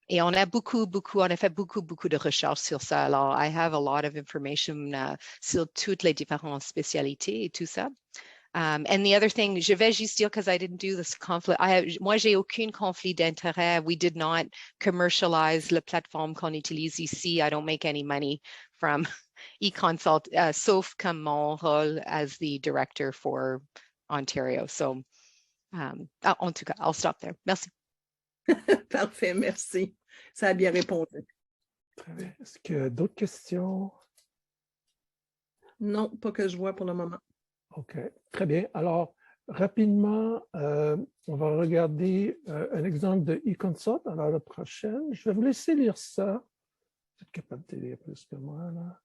Et on a fait beaucoup de recherches sur ça. Alors, I have a lot of information sur toutes les différentes spécialités et tout ça. And the other thing, je vais juste dire, because I didn't do this conflict, moi, j'ai aucun conflit d'intérêt. We did not commercialize la plateforme qu'on utilise ici. I don't make any money from eConsult, sauf comme mon rôle as the director for Ontario. So, en tout cas, I'll stop there. Merci. Parfait, merci. Ça a bien répondu. Très bien. Est-ce qu'il y a d'autres questions? Non, pas que je vois pour le moment. OK, très bien. Alors, rapidement, on va regarder un exemple de eConsult. Alors, la prochaine, je vais vous laisser lire ça. Vous êtes capable de lire plus que moi, là.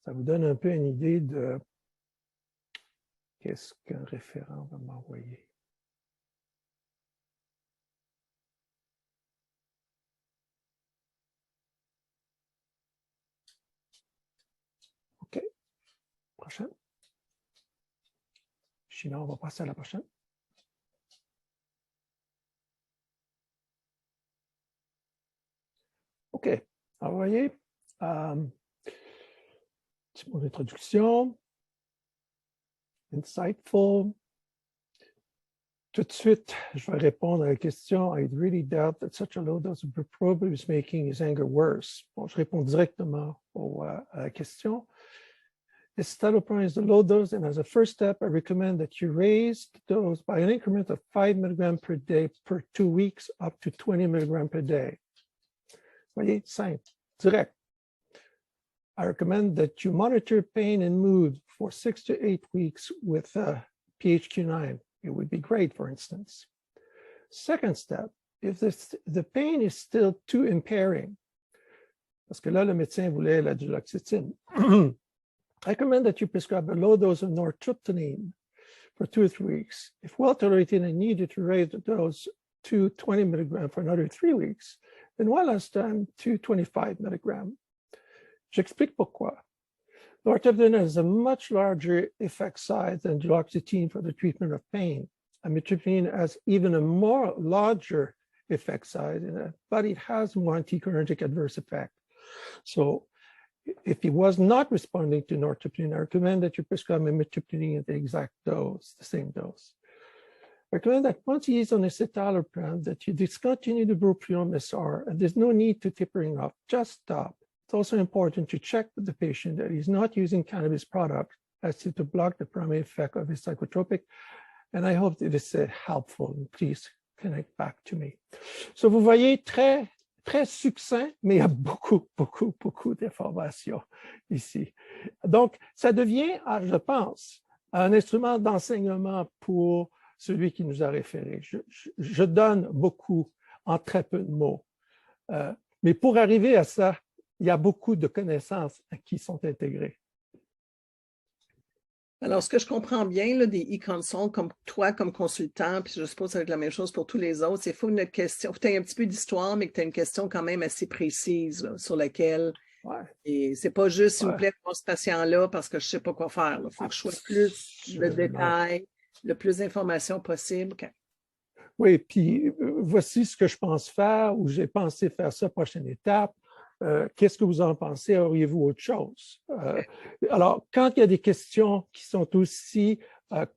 Ça vous donne un peu une idée de qu'est-ce qu'un référent va m'envoyer. OK, prochaine. Sinon, on va passer à la prochaine. OK. Alors, vous voyez, petit mot d'introduction. Insightful. Tout de suite, je vais répondre à la question. I really doubt that such a low dose of bupropion is making his anger worse. Bon, je réponds directement à la question. Escitalopram is the low dose, and as a first step, I recommend that you raise the dose by an increment of 5 mg per day per 2 weeks, up to 20 mg per day. Vous voyez, simple, direct. I recommend that you monitor pain and mood for 6 to 8 weeks with PHQ-9. It would be great, for instance. Second step, if the pain is still too impairing, parce que là, le médecin voulait la duloxetine, I recommend that you prescribe a low dose of nortriptyline for 2 or 3 weeks. If well tolerated and needed to raise the dose to 20 mg for another 3 weeks, then one last time to 25 mg. J'explique pourquoi. Nortriptyline has a much larger effect size than duloxetine for the treatment of pain. Amitriptyline has even a more larger effect size, but it has more anticholinergic adverse effect. So if he was not responding to nortriptyline, I recommend that you prescribe amitriptyline at the exact dose, the same dose. I recommend that once he is on escitalopram, that you discontinue the bupropion SR, and there's no need to tapering off, just stop. It's also important to check with the patient that he's not using cannabis product as to block the primary effect of his psychotropic. And I hope that it's helpful. Please connect back to me. So vous voyez, très succinct, mais il y a beaucoup d'informations ici. Donc, ça devient, je pense, un instrument d'enseignement pour celui qui nous a référé. Je donne beaucoup en très peu de mots. Mais pour arriver à ça, il y a beaucoup de connaissances qui sont intégrées. Alors, ce que je comprends bien là, des e-consult, comme toi, comme consultant, puis je suppose que ça va être la même chose pour tous les autres, c'est qu'il faut une question, faut que tu aies un petit peu d'histoire, mais que tu aies une question quand même assez précise là, sur laquelle. Ouais. Et c'est pas juste, s'il vous plaît, pour ce patient-là, parce que je ne sais pas quoi faire. Il faut que je sois plus de détails, le plus d'informations possible. Okay. Oui, puis voici ce que je pense faire, ou j'ai pensé faire ça, prochaine étape. Qu'est-ce que vous en pensez? Auriez-vous autre chose? Alors, quand il y a des questions qui sont aussi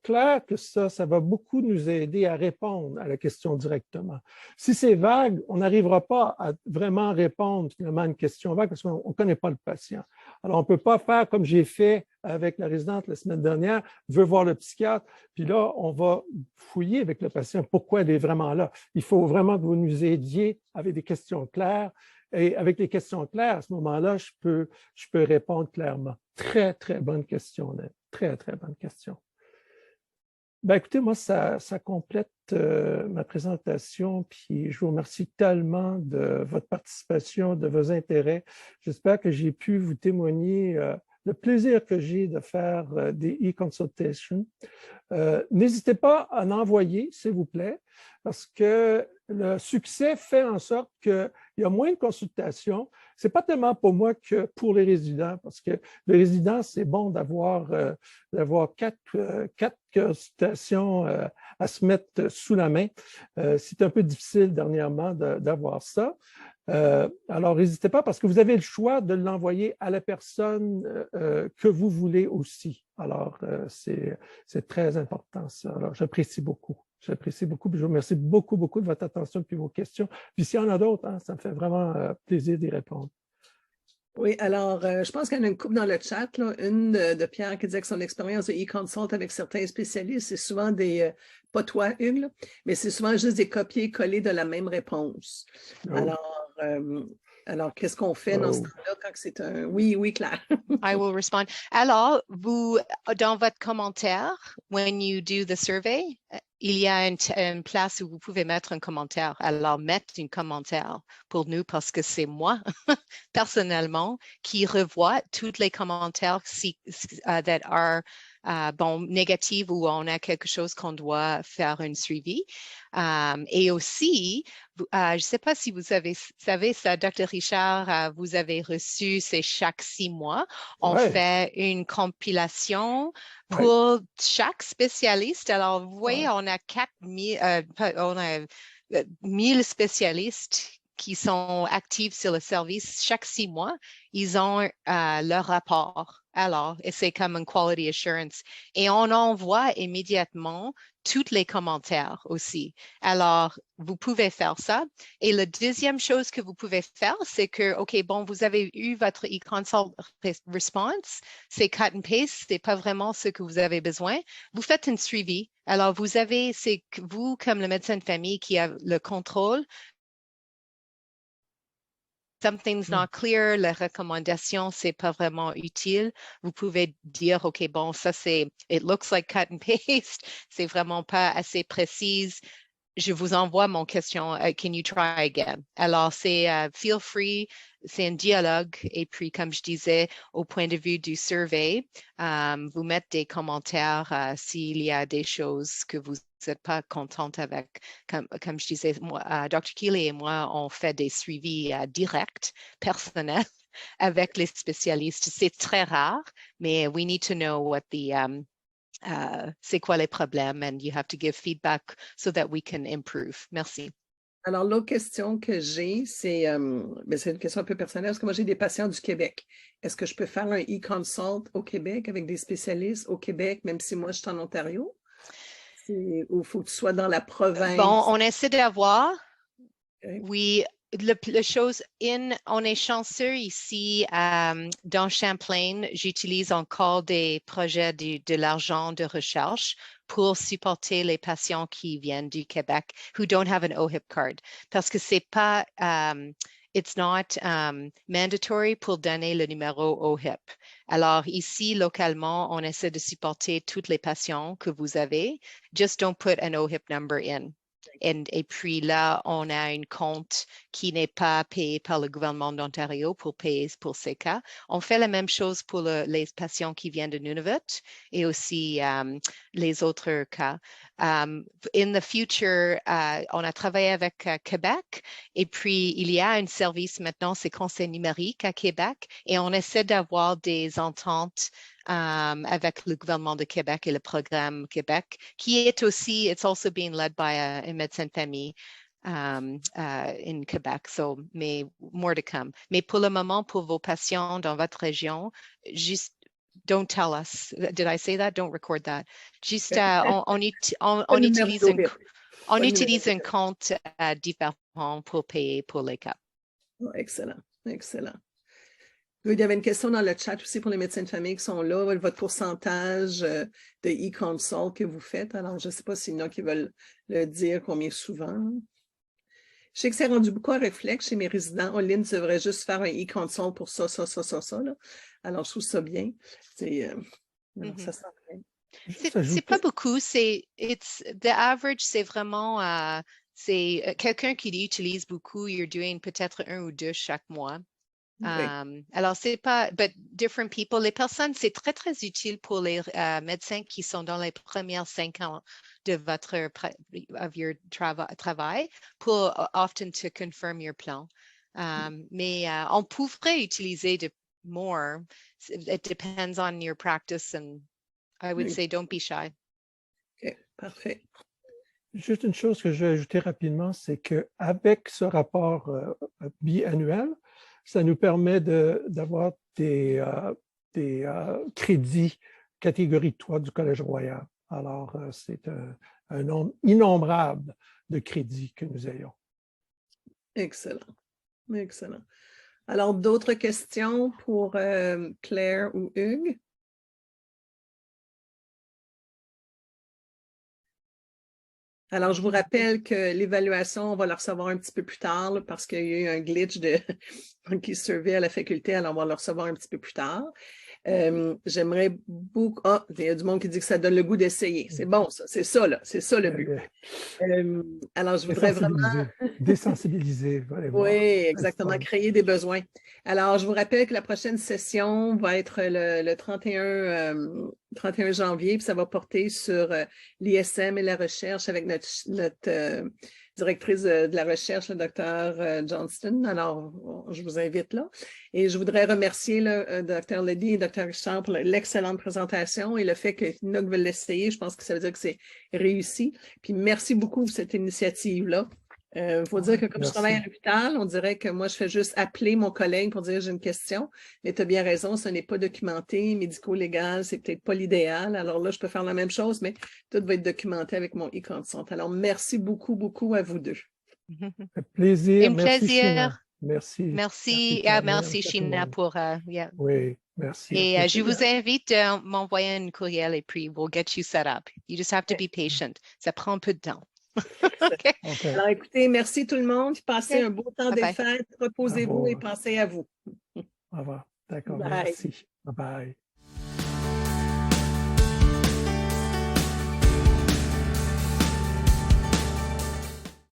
claires que ça va beaucoup nous aider à répondre à la question directement. Si c'est vague, on n'arrivera pas à vraiment répondre finalement à une question vague parce qu'on ne connaît pas le patient. Alors, on ne peut pas faire comme j'ai fait avec la résidente la semaine dernière, veut voir le psychiatre, puis là, on va fouiller avec le patient pourquoi elle est vraiment là. Il faut vraiment que vous nous aidiez avec des questions claires. Et avec les questions claires, à ce moment-là, je peux répondre clairement. Très, très bonne question, Ned. Très, très bonne question. Ben, écoutez, moi, ça complète ma présentation, puis je vous remercie tellement de votre participation, de vos intérêts. J'espère que j'ai pu vous témoigner le plaisir que j'ai de faire des e-consultations. N'hésitez pas à en envoyer, s'il vous plaît, parce que le succès fait en sorte qu'il y a moins de consultations. Ce n'est pas tellement pour moi que pour les résidents, parce que les résidents, c'est bon d'avoir quatre consultations à se mettre sous la main. C'est un peu difficile dernièrement d'avoir ça. Alors, n'hésitez pas parce que vous avez le choix de l'envoyer à la personne que vous voulez aussi. Alors, c'est très important ça. Alors, j'apprécie beaucoup. J'apprécie beaucoup. Puis je vous remercie beaucoup, beaucoup de votre attention et vos questions. Puis s'il y en a d'autres, hein, ça me fait vraiment plaisir d'y répondre. Oui, alors, je pense qu'il y en a une couple dans le chat, là. Une de Pierre qui disait que son expérience de e-consult avec certains spécialistes, c'est souvent des, pas toi, Hugues, là, mais c'est souvent juste des copier-coller de la même réponse. Oh. Alors, qu'est-ce qu'on fait dans ce temps-là quand c'est un oui, oui, Claire? I will respond. Alors, vous, dans votre commentaire, when you do the survey, il y a une place où vous pouvez mettre un commentaire. Alors, mettre un commentaire pour nous parce que c'est moi, personnellement, qui revoit tous les commentaires that are négatifs ou on a quelque chose qu'on doit faire un suivi. Et aussi, je ne sais pas si vous savez ça, Dr. Richard, vous avez reçu, c'est chaque 6 mois, on fait une compilation pour chaque spécialiste. Alors, vous voyez, on a 1000 spécialistes qui sont actifs sur le service chaque 6 mois. Ils ont leur rapport. Alors, et c'est comme une quality assurance. Et on envoie immédiatement tous les commentaires aussi. Alors, vous pouvez faire ça. Et la deuxième chose que vous pouvez faire, c'est que, OK, bon, vous avez eu votre e-consult response, c'est cut and paste, c'est pas vraiment ce que vous avez besoin. Vous faites un suivi. Alors, c'est vous, comme le médecin de famille, qui a le contrôle. Something's not clear, la recommandation, c'est pas vraiment utile. Vous pouvez dire, OK, bon, ça c'est, it looks like cut and paste, c'est vraiment pas assez précise. Je vous envoie mon question, can you try again? Alors, c'est feel free, c'est un dialogue. Et puis, comme je disais, au point de vue du survey, vous mettez des commentaires s'il y a des choses que vous n'êtes pas contente avec. Comme je disais, moi, Dr. Keeley et moi, on fait des suivis directs, personnels, avec les spécialistes. C'est très rare, mais we need to know what the c'est quoi les problèmes and you have to give feedback so that we can improve. Merci. Alors, l'autre question que j'ai, c'est une question un peu personnelle parce que moi, j'ai des patients du Québec. Est-ce que je peux faire un e-consult au Québec avec des spécialistes au Québec, même si moi, je suis en Ontario? Ou il faut que tu sois dans la province? Bon, on essaie d'avoir. Okay. Oui, on est chanceux ici dans Champlain. J'utilise encore des projets de l'argent de recherche pour supporter les patients qui viennent du Québec who don't have an OHIP card. Parce que c'est pas, it's not mandatory pour donner le numéro OHIP. Alors ici, localement, on essaie de supporter tous les patients que vous avez. Just don't put an OHIP number in. Et puis là, on a un compte qui n'est pas payé par le gouvernement d'Ontario pour payer pour ces cas. On fait la même chose pour les patients qui viennent de Nunavut et aussi les autres cas. In the future, on a travaillé avec Québec et puis il y a un service maintenant, c'est Conseil numérique à Québec et on essaie d'avoir des ententes avec le gouvernement de Québec et le programme Québec, qui est aussi, it's also being led by a médecin de famille in Québec, so mais more to come. Mais pour le moment, pour vos patients dans votre région, juste don't tell us. Did I say that? Don't record that. Juste, on utilise un compte différent pour payer pour les cas. Oh, excellent, excellent. Il y avait une question dans le chat aussi pour les médecins de famille qui sont là. Votre pourcentage de e-consult que vous faites. Alors, je ne sais pas s'il y en a qui veulent le dire combien souvent. Je sais que c'est rendu beaucoup à réflexe chez mes résidents. Oh, Lynn, tu devrais juste faire un e-consult pour ça, ça, ça, ça, ça. Là. Alors, je trouve ça bien. Ça sent bien. C'est pas beaucoup. The average, c'est vraiment c'est quelqu'un qui utilise beaucoup. You're doing peut-être 1 ou 2 chaque mois. Oui. Alors, c'est pas, but different people. Les personnes, c'est très, très utile pour les médecins qui sont dans les premières 5 ans de votre travail pour often to confirm your plan. Mais on pourrait utiliser more. It depends on your practice and I would say don't be shy. OK, parfait. Juste une chose que je vais ajouter rapidement, c'est qu'avec ce rapport biannuel, ça nous permet d'avoir des crédits catégorie 3 du Collège royal. Alors, c'est un nombre innombrable de crédits que nous ayons. Excellent. Excellent. Alors, d'autres questions pour Claire ou Hugues? Alors, je vous rappelle que l'évaluation, on va la recevoir un petit peu plus tard là, parce qu'il y a eu un glitch de qui servait à la faculté, alors on va la recevoir un petit peu plus tard. J'aimerais beaucoup... Ah, il y a du monde qui dit que ça donne le goût d'essayer. C'est bon, ça. C'est ça, là. C'est ça, le but. Alors, je voudrais vraiment... Désensibiliser, oui, exactement. Créer des besoins. Alors, je vous rappelle que la prochaine session va être le 31 janvier, puis ça va porter sur l'ISM et la recherche avec notre directrice de la recherche, le docteur Johnston. Alors, je vous invite là. Et je voudrais remercier le docteur Leddy et le docteur Richard pour l'excellente présentation et le fait que Noc veut l'essayer. Je pense que ça veut dire que c'est réussi. Puis merci beaucoup pour cette initiative-là. Il faut dire que comme je travaille à l'hôpital, on dirait que moi, je fais juste appeler mon collègue pour dire j'ai une question. Mais tu as bien raison, ce n'est pas documenté, médico-légal, c'est peut-être pas l'idéal. Alors là, je peux faire la même chose, mais tout va être documenté avec mon e-consult. Alors, merci beaucoup, beaucoup à vous deux. Un plaisir. Un merci, plaisir. Sheena. Merci. Merci Sheena pour... Oui, merci. Et je vous invite à m'envoyer un courriel et puis we'll get you set up. You just have to be patient. Ça prend un peu de temps. Okay. Alors, écoutez, merci tout le monde. Passez un beau temps des fêtes. Reposez-vous et pensez à vous. Au revoir. D'accord, merci. Bye bye.